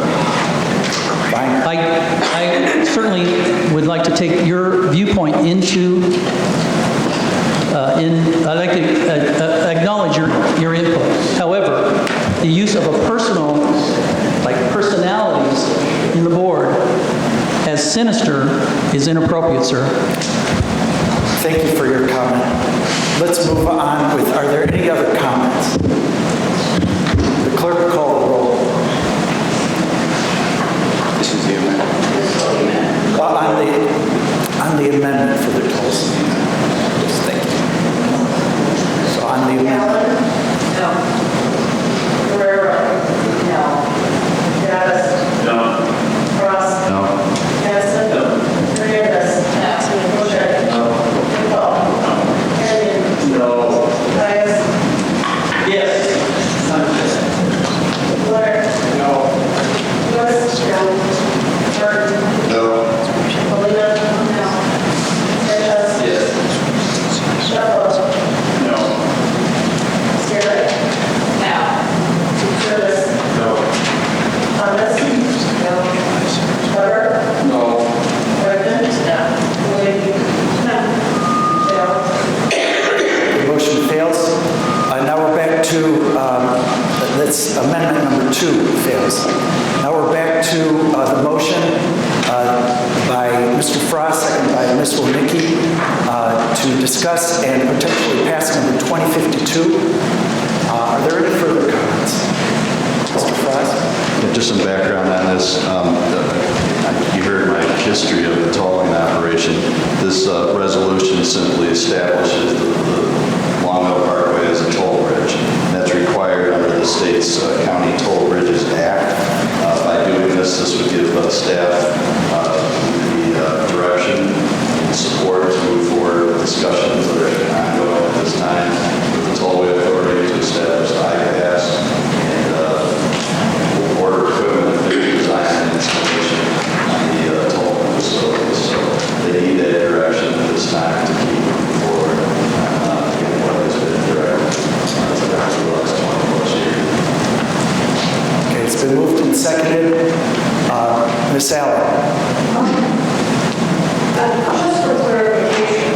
Fine. I certainly would like to take your viewpoint into, I'd like to acknowledge your input. However, the use of a personal, like personalities in the board as sinister is inappropriate, sir. Thank you for your comment. Let's move on with, are there any other comments? The clerk will call the roll. This is the amendment. On the amendment for the tolls. Yes, thank you. So on the amendment. No. Guerrero? No. Gaddis? No. Frost? No. Hanson? No. Hernandez? No. Boucher? No. McCall? Kane? No. Caius? Yes. Blair? No. Lewis? No. Burton? No. Molina? No. Sanchez? Yes. Shuffle? No. Scarlett? No. Curtis? No. Thomas? No. Weber? No. Bregman? No. Williams? No. Dale? The motion fails. Now we're back to, that's amendment number 2 fails. Now we're back to the motion by Mr. Frost, second by Ms. Wilnicki, to discuss and potentially pass number 2052. Are there any further comments? Mr. Frost? Yeah, just some background on this. You heard my history of the tolling operation. This resolution simply establishes the Long Meadow Parkway as a toll bridge. That's required under the state's County Toll Bridges Act. By doing this would give staff the direction and support to move forward with discussions that are ongoing at this time with the Tollway Authority to establish the IPAS and order equipment for design and installation on the toll facilities. So they need that direction at this time to keep moving forward in what has been directed for the last 20 plus years. Okay, it's been moved and seconded. Ms. Allen? Just for clarification,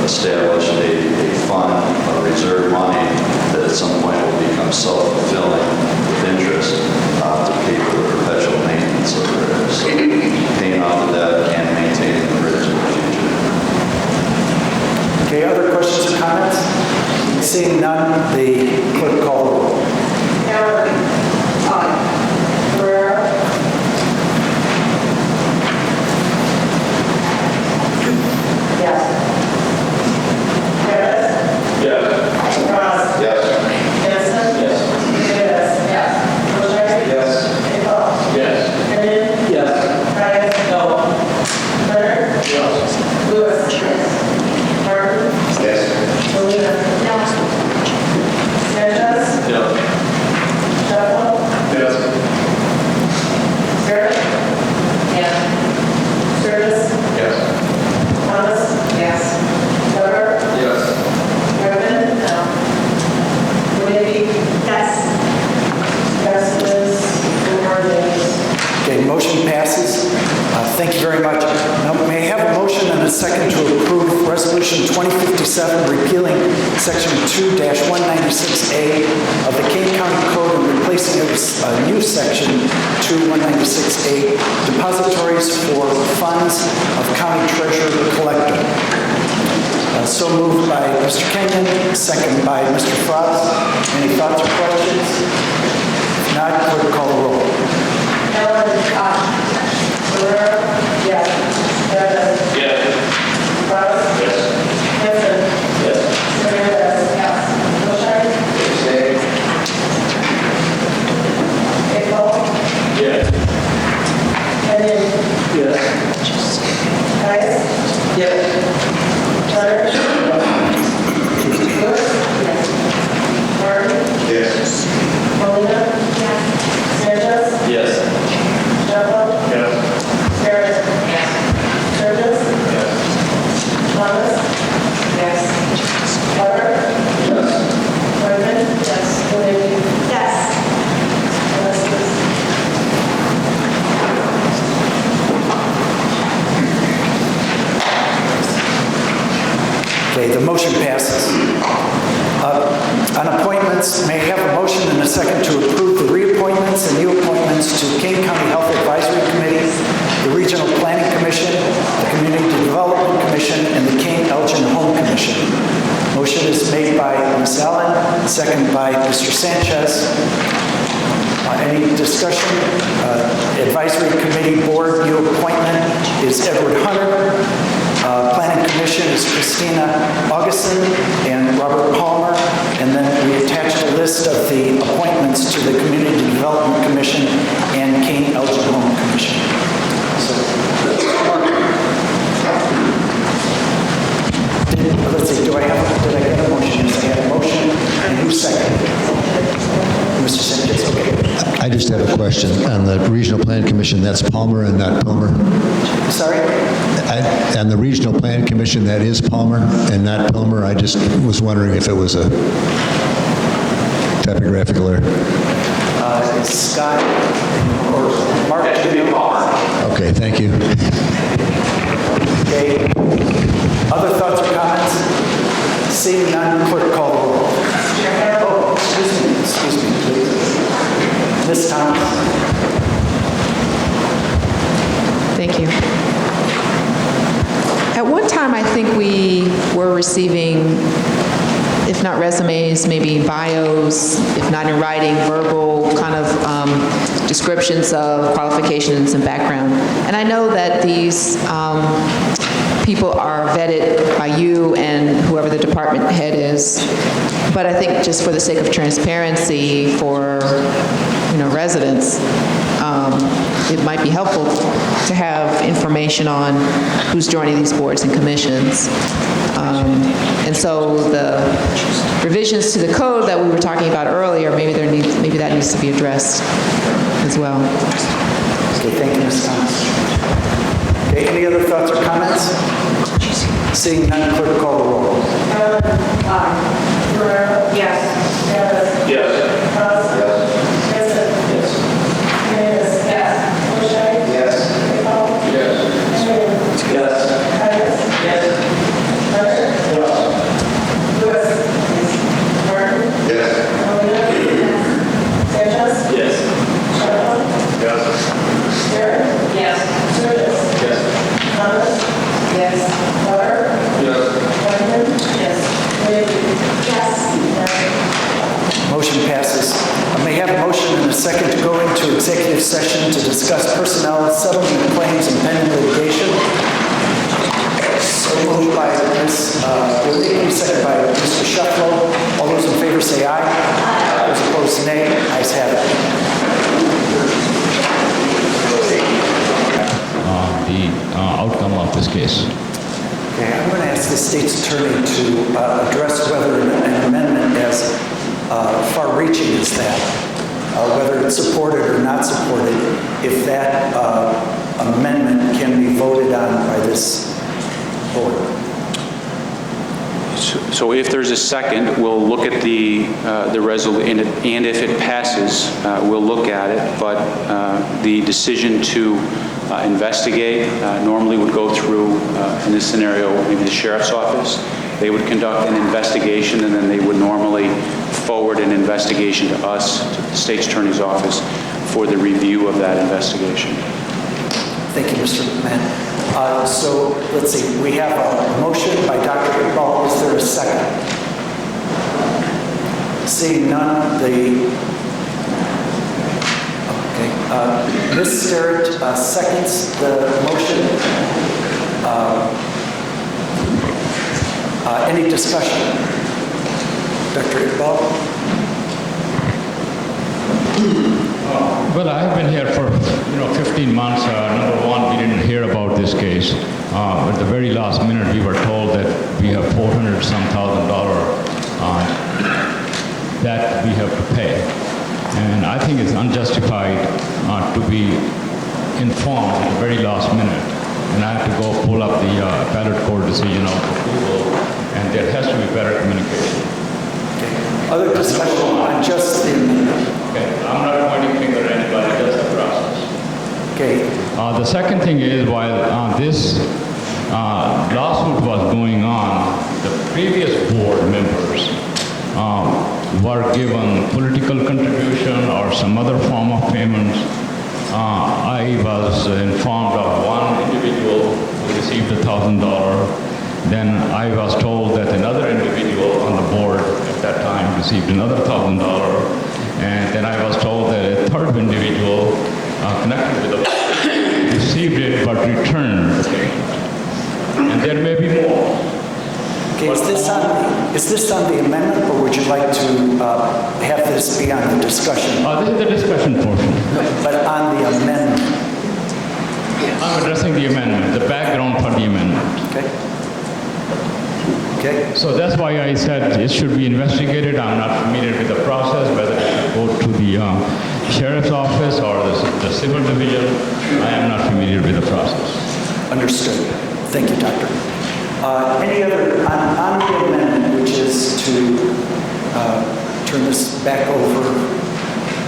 establish a fund, a reserve money that at some point will become self-fulfilling with interest to pay for the perpetual maintenance of the bridge. So paying off the debt and maintaining the bridge in the future. Okay, other questions or comments? Seeing none, the clerk call the roll. Howard. Aye. Guerrero. Yes. Perez. Yes. Ross. Yes. Hanson. Yes. Davis. Yes. Bojai. Yes. April. Yes. Bennett. Yes. Caius. No. Turner. Yes. Lewis. Martin. Yes. Molina. Sanchez. No. Shuffle. Yes. Garrett. Yes. Sturgis. Yes. Thomas. Yes. Weber. Yes. Griffin. No. Maybe. Yes. Passes 4 days. Okay, motion passes. Thank you very much. Now, may I have a motion and a second to approve Resolution 2057 repealing Section 2-196A of the Kane County Code and replacing it with a new Section 2-196A, depositories for funds of county treasurer collector. So moved by Mr. Kenyon, second by Mr. Frost. Any thoughts or questions? If not, clerk call the roll. Howard. Aye. Guerrero. Yes. Davis. Yes. Ross. Yes. Hanson. Yes. Hernandez. Yes. Bojai. April. Yes. Bennett. Yes. Caius. Yes. Turner. Lewis. Yes. Martin. Yes. Molina. Yes. Sanchez. Yes. Shuffle. Yes. Garrett. Yes. Sturgis. Yes. Thomas. Yes. Weber. Yes. Griffin. Yes. Maybe. Yes. Passes. Okay, the motion passes. On appointments, may I have a motion and a second to approve the reappointments and new appointments to Kane County Health Advisory Committee, the Regional Planning Commission, the Community Development Commission, and the Kane Elgin Home Commission. Motion is made by Ms. Allen, second by Mr. Sanchez. Any discussion? Advisory Committee Board new appointment is Edward Hunter. Planning Commission is Christina Augustin and Robert Palmer. And then we attached a list of the appointments to the Community Development Commission and Kane Elgin Home Commission. So, let's see, did I get a motion? Yes, I had a motion. And who's second? Mr. Sanchez, okay. I just have a question. On the Regional Plan Commission, that's Palmer and not Palmer? Sorry? On the Regional Plan Commission, that is Palmer and not Palmer. I just was wondering if it was a typographical error. Is Scott or Mark? That should be Palmer. Okay, thank you. Okay. Other thoughts or comments? Seeing none, clerk call the roll. Oh, excuse me, please. Ms. Thomas. Thank you. At one time, I think we were receiving, if not resumes, maybe bios, if not in writing, verbal kind of descriptions of qualifications and background. And I know that these people are vetted by you and whoever the department head is. But I think just for the sake of transparency for, residents, it might be helpful to have information on who's joining these boards and commissions. And so the revisions to the code that we were talking about earlier, maybe that needs to be addressed as well. Okay, thank you, Ms. Thomas. Okay, any other thoughts or comments? Seeing none, clerk call the roll. Howard. Aye. Guerrero. Yes. Davis. Yes. Ross. Yes. Hanson. Yes. Hernandez. Yes. Bojai. Yes. April. Yes. Henry. Yes. Caius. Yes. Turner. session to discuss personnel, settlement claims, and pending litigation. So moved by Ms. O'Leary, second by Mr. Shufflo. All those in favor say aye. Those opposed, nay. Ayes have it. The outcome of this case. Okay, I'm going to ask the state's attorney to address whether an amendment as far-reaching as that, whether it's supported or not supported, if that amendment can be voted on by this board. So if there's a second, we'll look at the resolution, and if it passes, we'll look at it. But the decision to investigate normally would go through, in this scenario, maybe the sheriff's office. They would conduct an investigation, and then they would normally forward an investigation to us, to the state's attorney's office, for the review of that investigation. Thank you, Mr. McMahon. So let's see, we have a motion by Dr. Iqbal. Is there a second? Seeing none, Ms. Sterrett seconds the motion. Any discussion? Dr. Iqbal? Well, I've been here for 15 months. Number one, we didn't hear about this case. At the very last minute, we were told that we have $400,000 that we have to pay. And I think it's unjustified to be informed at the very last minute. And I have to go pull up the appellate court decision of approval, and there has to be better communication. Other discussion on just the amendment? Okay, I'm not pointing finger at anybody, just the process. Okay. The second thing is, while this lawsuit was going on, the previous board members were given political contribution or some other form of payment. I was informed of one individual who received $1,000. Then I was told that another individual on the board at that time received another $1,000. And then I was told that a third individual connected with the board received it but returned the payment. And there may be more. Okay, is this on the amendment, or would you like to have this be on the discussion? This is the discussion portion. No, but on the amendment. I'm addressing the amendment, the background for the amendment. Okay. Okay. So that's why I said it should be investigated. I'm not familiar with the process, whether it should go to the sheriff's office or the civil division. I am not familiar with the process. Understood. Thank you, Doctor. Any other, on the amendment, which is to turn this back over,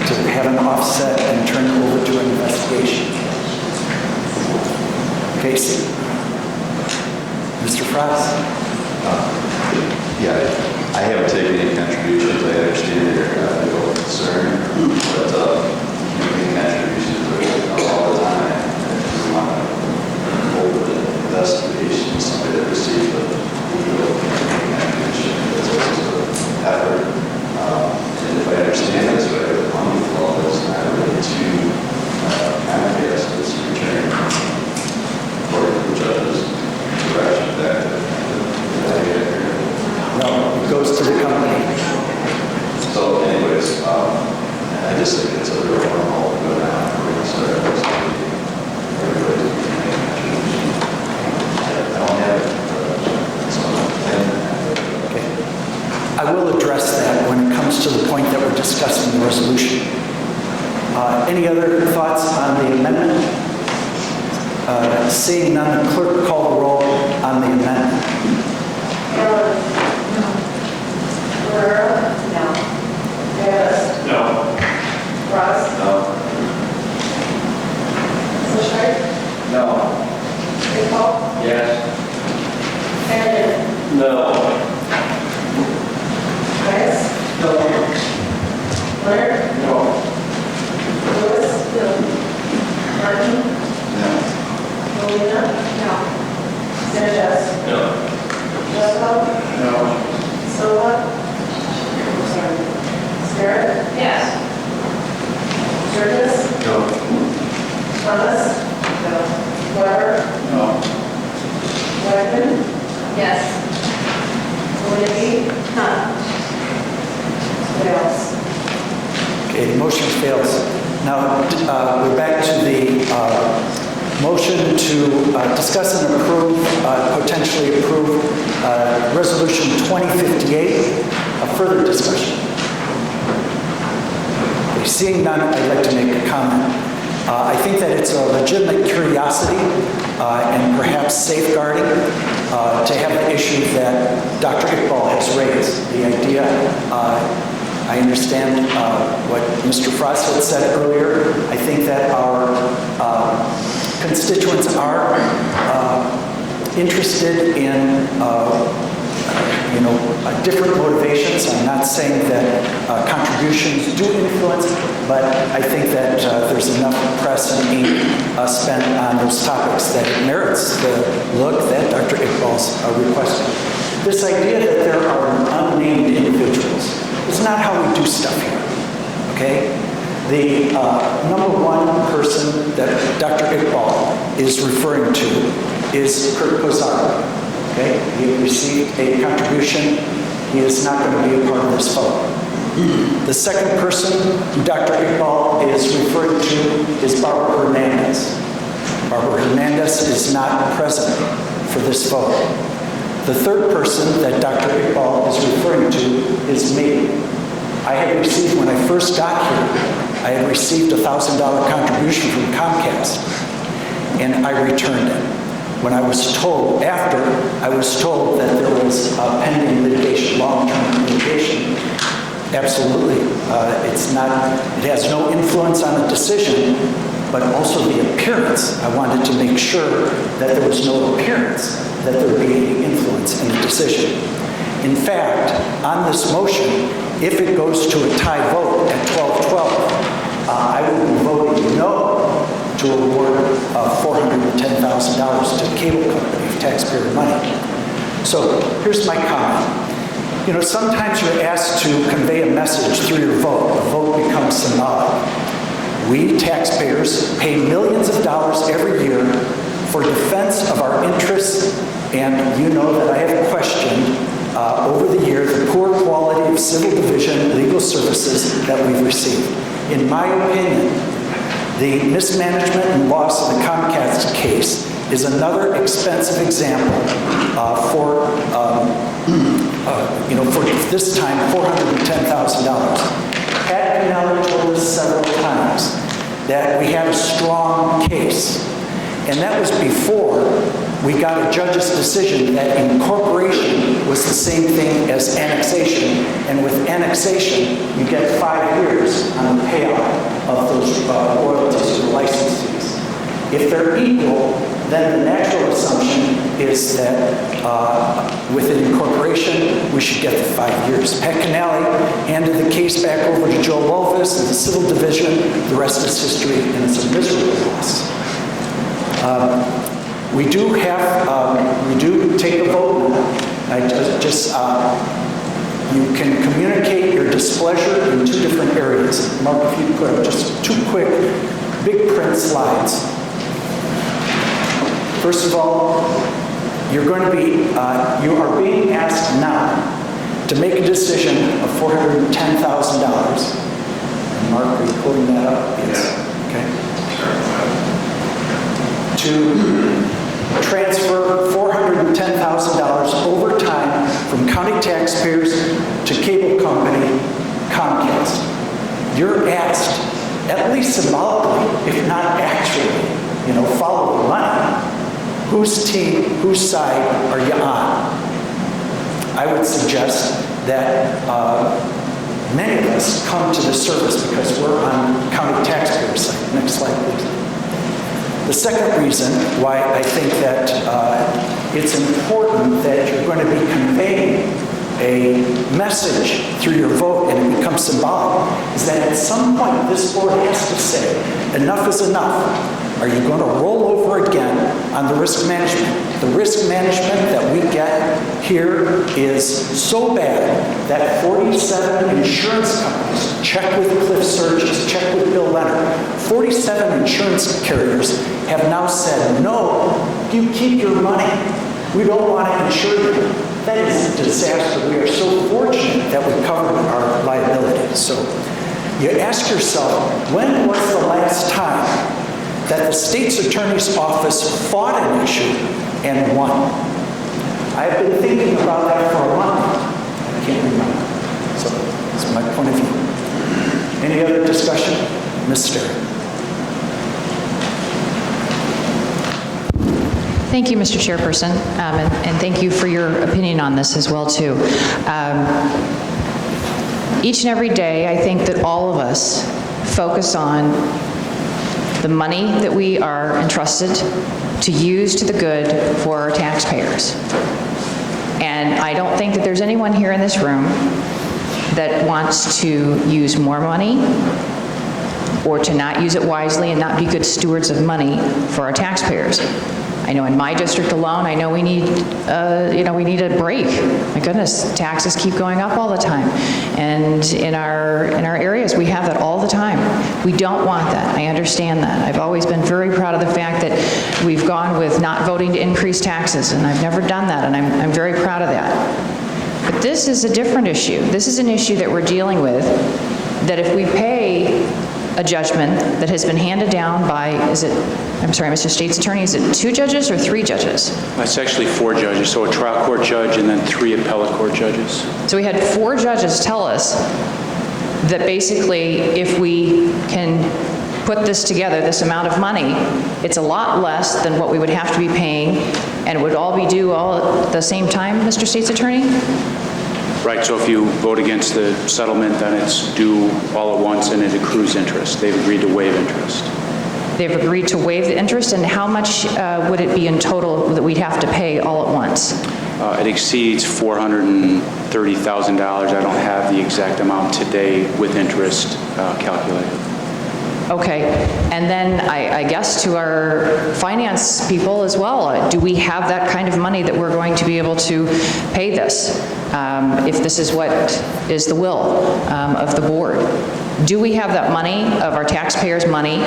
to have an offset and turn it over to an investigation? Casey? Mr. Frost? Yeah, I haven't taken any contributions. I understand your concern, but making contributions all the time. We want to hold the investigation, somebody that received a contribution. It's just an effort. And if I understand this right, the money flow is not really too manifest. It's returning according to the judge's direction that. No, it goes to the company. So anyways, I just think it's a real normal to go down. Okay. I will address that when it comes to the point that we're discussing the resolution. Any other thoughts on the amendment? Seeing none, the clerk call the roll on the amendment. Guerrero? No. Davis? No. Ross? No. Bushard? No. Iqbal? Yes. Kane? No. Rice? No. Leonard? No. Lewis? No. Martin? No. Molina? No. Sanchez? No. Fails. Okay, the motion fails. Now, we're back to the motion to discuss and approve, potentially approve, Resolution 2058. A further discussion. Okay, seeing none, I'd like to make a comment. I think that it's a legitimate curiosity and perhaps safeguarding to have the issue that Dr. Iqbal has raised. The idea, I understand what Mr. Frost had said earlier. I think that our constituents are interested in different motivations. I'm not saying that contributions do influence, but I think that there's enough press and ink spent on those topics that it merits the look that Dr. Iqbal's requesting. This idea that there are unnamed individuals is not how we do stuff here, okay? The number one person that Dr. Iqbal is referring to is Kurt Kozar. Okay, he received a contribution. He is not going to be a part of this vote. The second person who Dr. Iqbal is referring to is Barbara Hernandez. Barbara Hernandez is not present for this vote. The third person that Dr. Iqbal is referring to is me. I had received, when I first got here, I had received a $1,000 contribution from Comcast, and I returned it. When I was told, after I was told that there was pending litigation, long-term litigation, absolutely, it has no influence on the decision, but also the appearance. I wanted to make sure that there was no appearance that there would be any influence in the decision. In fact, on this motion, if it goes to a tie vote at 12-12, I will be voting no to award $410,000 to a cable company of taxpayer money. So here's my comment. You know, sometimes you're asked to convey a message through your vote. The vote becomes symbolic. We taxpayers pay millions of dollars every year for defense of our interests, and you know that I have questioned over the year the poor quality of civil division legal services that we've received. In my opinion, the mismanagement and loss of the Comcast case is another expensive example for this time, $410,000. Pat Pinelli told us several times that we had a strong case, and that was before we got a judge's decision that incorporation was the same thing as annexation, and with annexation, you get 5 years on the payout of those royalties or license fees. If they're equal, then the natural assumption is that with an incorporation, we should get the 5 years. Pat Pinelli handed the case back over to Joe Wolfus and the civil division. The rest is history, and it's a miserable loss. We do take a vote now. You can communicate your displeasure in 2 different areas. Mark, if you put up just 2 quick, big print slides. First of all, you are being asked now to make a decision of $410,000. Mark, are you pulling that up? Yes. Okay. To transfer $410,000 over time from county taxpayers to cable company Comcast. You're asked, at least symbolically, if not actually, follow the money. Whose team, whose side are you on? I would suggest that many of us come to this service because we're on county taxpayers' side. Next slide, please. The second reason why I think that it's important that you're going to be conveying a message through your vote and it becomes symbolic is that at some point this board has to say, enough is enough. Are you going to roll over again on the risk management? The risk management that we get here is so bad that 47 insurance companies, check with Cliff Surges, check with Bill Leonard, 47 insurance carriers have now said, no, you keep your money. We don't want to insure you. that is a disaster. We are so fortunate that we covered our liabilities. So you ask yourself, when was the last time that the state's attorney's office fought an issue and won? I've been thinking about that for a month. I can't remember. So that's my point of view. Any other discussion? Ms. Sterry. Thank you, Mr. Chairperson, and thank you for your opinion on this as well, too. Each and every day, I think that all of us focus on the money that we are entrusted to use to the good for our taxpayers. And I don't think that there's anyone here in this room that wants to use more money or to not use it wisely and not be good stewards of money for our taxpayers. I know in my district alone, I know we need, we need a break. My goodness, taxes keep going up all the time. And in our areas, we have that all the time. We don't want that. I understand that. I've always been very proud of the fact that we've gone with not voting to increase taxes, and I've never done that, and I'm very proud of that. But this is a different issue. This is an issue that we're dealing with, that if we pay a judgment that has been handed down by, Mr. State's Attorney, is it 2 judges or 3 judges? It's actually 4 judges, so a trial court judge and then 3 appellate court judges. So we had 4 judges tell us that basically if we can put this together, this amount of money, it's a lot less than what we would have to be paying, and it would all be due all at the same time, Mr. State's Attorney? Right, so if you vote against the settlement, then it's due all at once and it accrues interest. They've agreed to waive interest. They've agreed to waive the interest, and how much would it be in total that we'd have to pay all at once? It exceeds $430,000. I don't have the exact amount today with interest calculated. Okay, and then I guess to our finance people as well, do we have that kind of money that we're going to be able to pay this, if this is what is the will of the board? Do we have that money, of our taxpayers' money,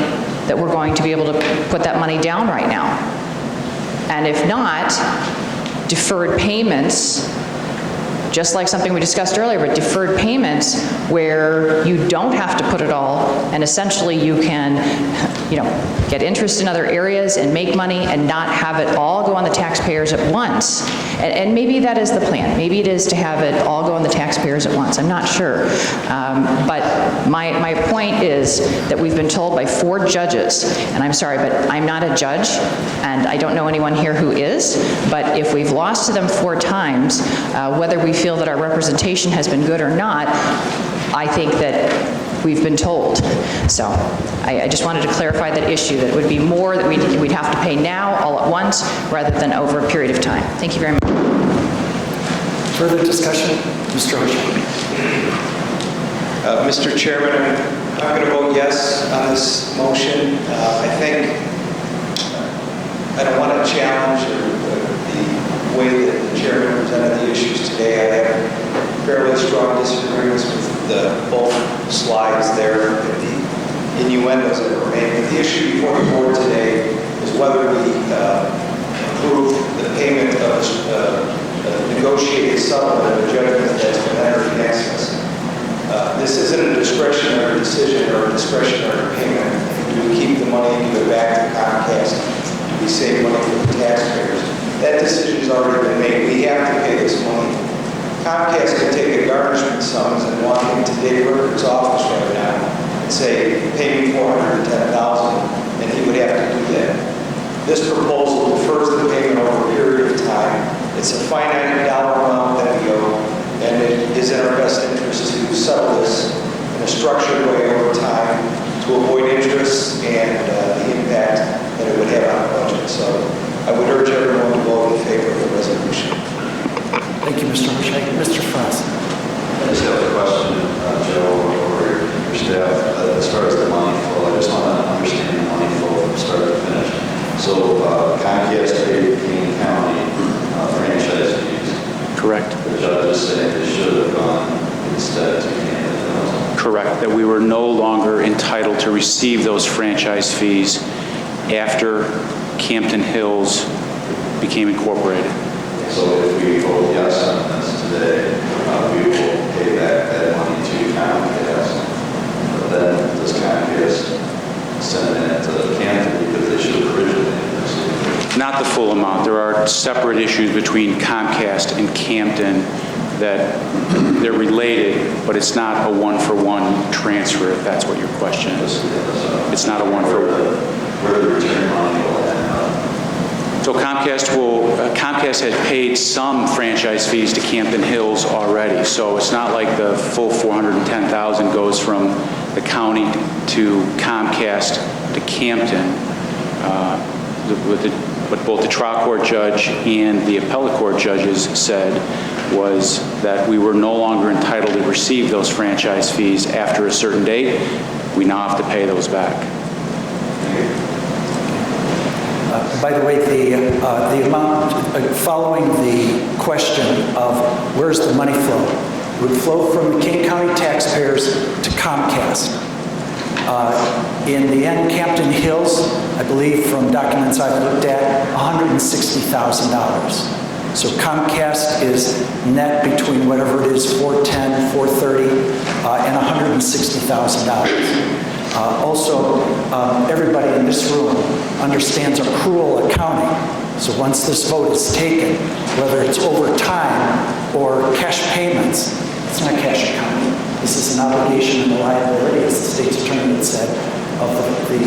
that we're going to be able to put that money down right now? And if not, deferred payments, just like something we discussed earlier, but deferred payments where you don't have to put it all, and essentially you can, get interest in other areas and make money and not have it all go on the taxpayers at once. And maybe that is the plan. Maybe it is to have it all go on the taxpayers at once. I'm not sure. But my point is that we've been told by 4 judges, and I'm sorry, but I'm not a judge, and I don't know anyone here who is, but if we've lost to them 4 times, whether we feel that our representation has been good or not, I think that we've been told. So I just wanted to clarify that issue, that it would be more that we'd have to pay now all at once rather than over a period of time. Thank you very much. Further discussion? Mr. O'Shea. Mr. Chairman, I'm going to vote yes on this motion. I don't want to challenge the way that the chairman presented the issues today. I have fairly strong disagreements with both slides there, the innuendos that were made. But the issue before the board today is whether we approve the payment of the negotiated settlement of the judgment that's been entered against us. This isn't a discretionary decision or a discretionary payment. Do we keep the money and give it back to Comcast? Do we save money for the taxpayers? That decision has already been made. We have to pay this money. Comcast can take a garnishment summons and walk into Dave Rickert's office right now and say, pay me $410,000, and he would have to do that. This proposal defers the payment over a period of time. It's a finite dollar amount that we owe, and it is in our best interest to settle this in a structured way over time to avoid interest and the impact that it would have on the budget. So I would urge everyone to vote in favor of the resolution. Thank you, Mr. O'Shea. Mr. Frost. I just have a question, Joe, or your staff, as far as the money flow. I just want to understand the money flow from start to finish. So Comcast paid Kane County franchise fees. Correct. The judge is saying they should have gone instead to Kane. Correct, that we were no longer entitled to receive those franchise fees after Campton Hills became incorporated. So if we vote yes on this today, we will pay back that money to Comcast. But then does Comcast send that to Camden because they should have originally received it? Not the full amount. There are separate issues between Comcast and Camden that they're related, but it's not a one-for-one transfer, if that's what your question is. It's not a one-for-one. Where the return money will end up. So Comcast has paid some franchise fees to Campton Hills already, so it's not like the full $410,000 goes from the county to Comcast to Campton. What both the trial court judge and the appellate court judges said was that we were no longer entitled to receive those franchise fees after a certain date. We now have to pay those back. By the way, the amount, following the question of where's the money flow, would flow from the Kane County taxpayers to Comcast. In the end, Campton Hills, I believe from documents I've looked at, $160,000. So Comcast is net between whatever it is, $410,000, $430,000, and $160,000. Also, everybody in this room understands accrual accounting. So once this vote is taken, whether it's over time or cash payments, it's not cash accounting. This is an obligation and a liability, as the state's attorney had said, of the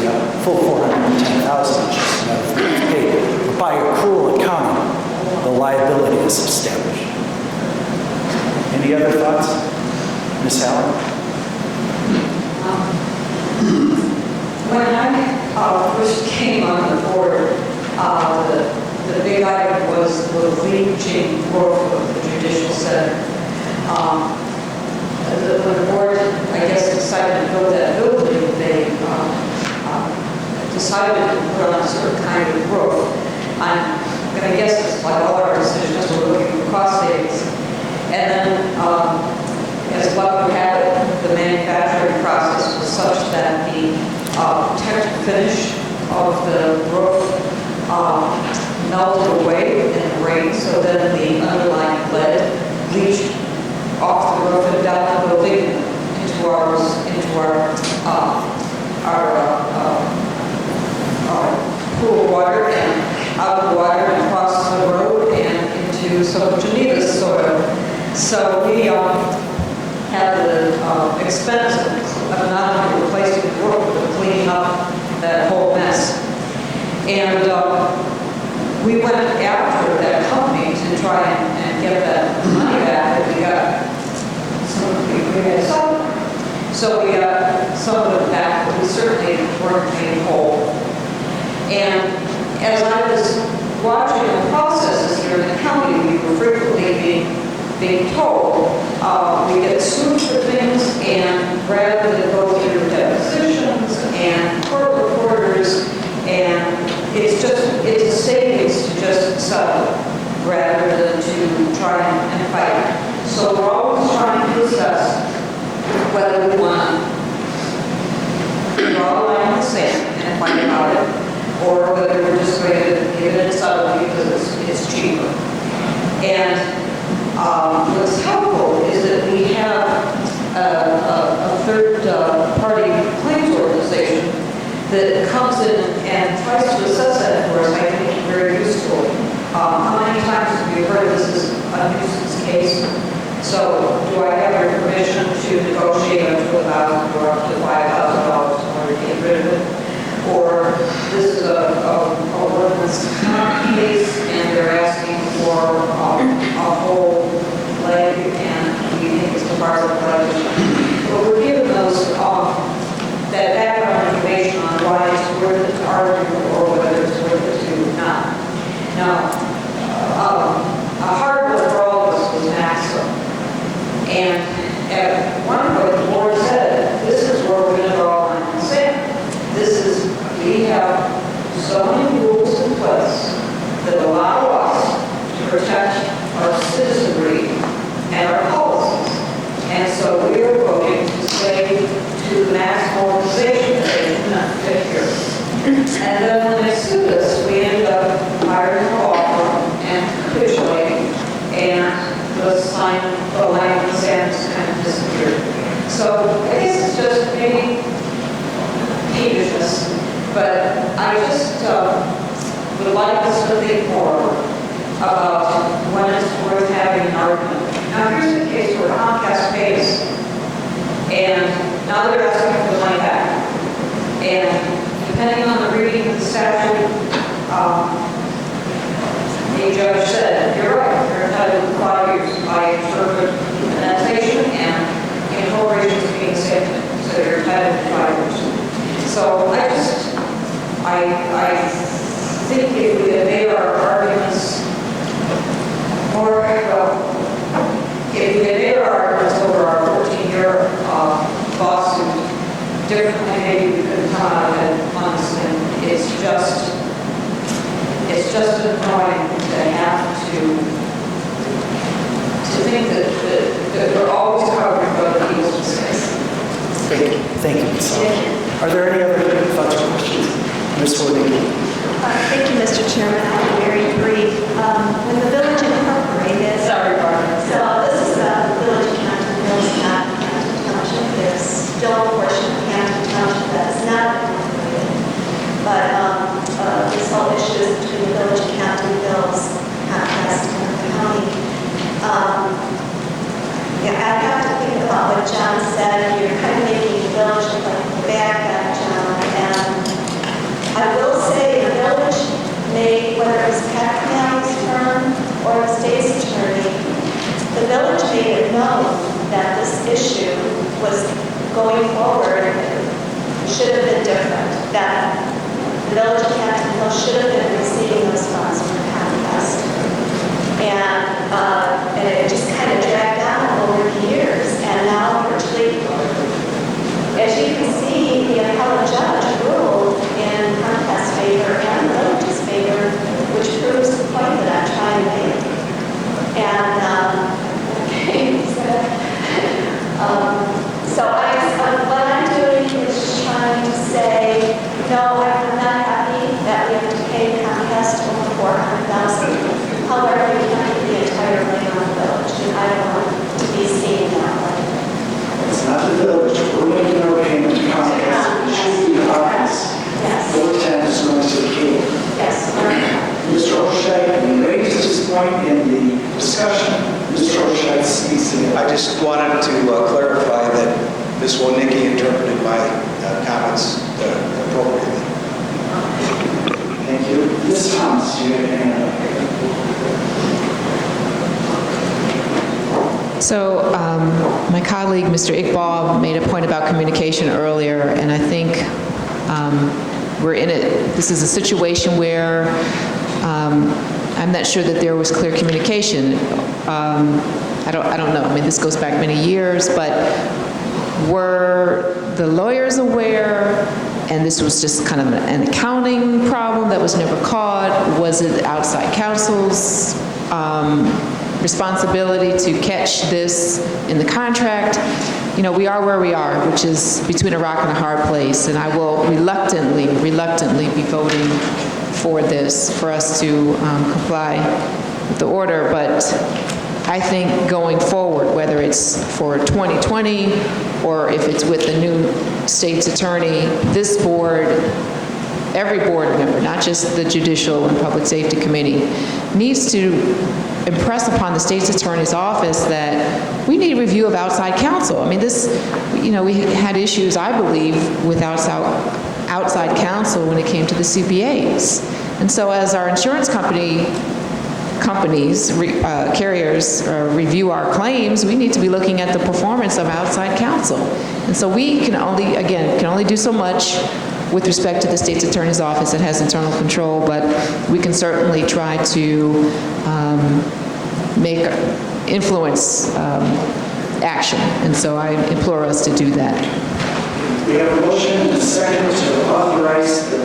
full $410,000, which is another thing that's paid. But by accrual accounting, the liability is established. Any other thoughts? Ms. Allen? When I first came on the board, the big item was the leaching growth of the judicial center. When the board, I guess, decided to build that building, they decided to put on a certain kind of growth. I'm going to guess it's like all our decisions, we're looking for cost savings. And then, as luck would have it, the manufacturing process was such that the texture finish of the roof melted away in the rain, so then the underlying lead leached off the roof and down the building into our pool of water and out of the water and across the road and into some Geneva soil. So we had the expense of not only replacing the roof, but cleaning up that whole mess. And we went after that company to try and get that money back that we got. So we got some of it back, but we certainly weren't made whole. And as I was watching the processes here in the county, we were frequently being told we get sued for things, and rather than go through depositions and court reporters, and it's a savings to just settle rather than to try and fight. So we're always trying to assess whether we want to draw a line in the sand and fight about it, or whether we're just going to give it a settle because it's cheaper. And what's helpful is that we have a third-party claims organization that comes in and tries to assess that for us. I think it's very useful. How many times have you heard this is a nuisance case? So do I have your permission to negotiate up to $1,000 or up to $5,000 in order to get rid of it? Or this is a workman's comp case and they're asking for a whole leg and we think it's a part of the leg. But we're given those, that background information on why it's worth it to argue or whether it's worth it to not. Now, a hard one for all of us was maximum. And at one point, the board said, this is where we're going to draw a line in the sand. We have zoning rules in place that allow us to protect our citizenry and our policies. And so we are voting to say to the mass organization that they do not fit here. And then when they sued us, we ended up hiring a law firm and capitulating the line of the sand has kind of disappeared. So I guess it's just maybe peevishness, but I just would like us to think more about when it's worth having an argument. Now, here's the case where Comcast pays, and now they're asking for the money back. And depending on the reading of the statute, the judge said, you're right, you're entitled to 5 years by interpretation and incorporation to being the same thing. So you're entitled to 5 years. So I think if we had made our arguments more, if we had made our arguments over our 14-year lawsuit differently, maybe we could have come out of it months, and it's just annoying to have to think that we're always covering other people's mistakes. Thank you, Ms. Sullivan. Are there any other thoughts or questions? Ms. Wooding? Thank you, Mr. Chairman. I'll be very brief. When the village incorporated, so this is the village of Canton Hills, not Canton Township. There's still a portion of Canton Township that is not incorporated. But this whole issue is between the village of Canton Hills, Comcast, and the county. Yeah, I have to think about what John said. You're kind of making the village look like the bad guy, John. And I will say the village made, whether it was Pat County's term or the state's attorney, the village made it known that this issue was going forward. It should have been different. That the village of Canton Hill should have been receiving those funds from Comcast. And it just kind of dragged on over the years. And now virtually, as you can see, the appellate judge ruled in Comcast's favor and the village's favor, which proves the point that I'm trying to make. So what I'm doing is just trying to say, no, I'm not happy that we have to pay Comcast over $400,000. However, we can't put the entire thing on the village, and I don't want to be seen that way. It's not the village. We're making our payment to Comcast. It should be the office. Yes. Village tenant is going to the Kane. Yes. Mr. O'Shea, we raised this point in the discussion. Mr. O'Shea speaks to it. I just wanted to clarify that Ms. Wonicky interpreted my comments appropriately. Thank you. Ms. Thomas, you have your hand up. So my colleague, Mr. Iqbal, made a point about communication earlier, and I think we're in it. This is a situation where I'm not sure that there was clear communication. I don't know. I mean, this goes back many years, but were the lawyers aware? And this was just kind of an accounting problem that was never caught? Was it outside counsel's responsibility to catch this in the contract? You know, we are where we are, which is between a rock and a hard place, and I will reluctantly be voting for this, for us to comply with the order, but I think going forward, whether it's for 2020 or if it's with the new state's attorney, this board, every board member, not just the Judicial and Public Safety Committee, needs to impress upon the state's attorney's office that we need a review of outside counsel. I mean, this, you know, we had issues, I believe, with outside counsel when it came to the CPAs. And so as our insurance companies, carriers review our claims, we need to be looking at the performance of outside counsel. And so we can only do so much with respect to the state's attorney's office that has internal control, but we can certainly try to influence action. And so I implore us to do that. We have a motion and a second to authorize the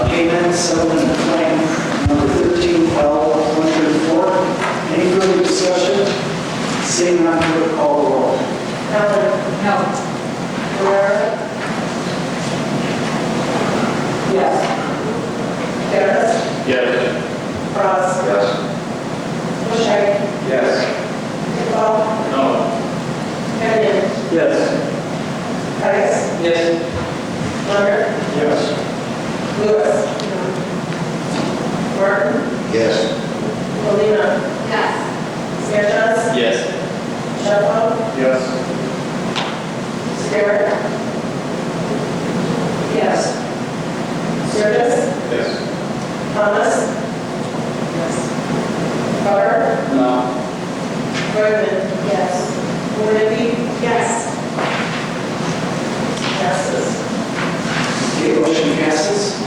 payment settlement claim number 13L134. Any further discussion? Seeing none, clerk call the roll. No. Rivera? Yes. Dennis? Yes. Cross? Yes. O'Shea? Yes. Shuffle. No. Kane. Yes. Caius. Yes. Leonard. Yes. Lewis. Martin. Yes. Molina. Yes. Sanchez. Yes. Shuffle. Yes. Garrett. Yes. Sturgis. Yes. Thomas. Yes. Carter. No. Bregman. Yes. Moody. Yes. Passes. Okay, motion passes.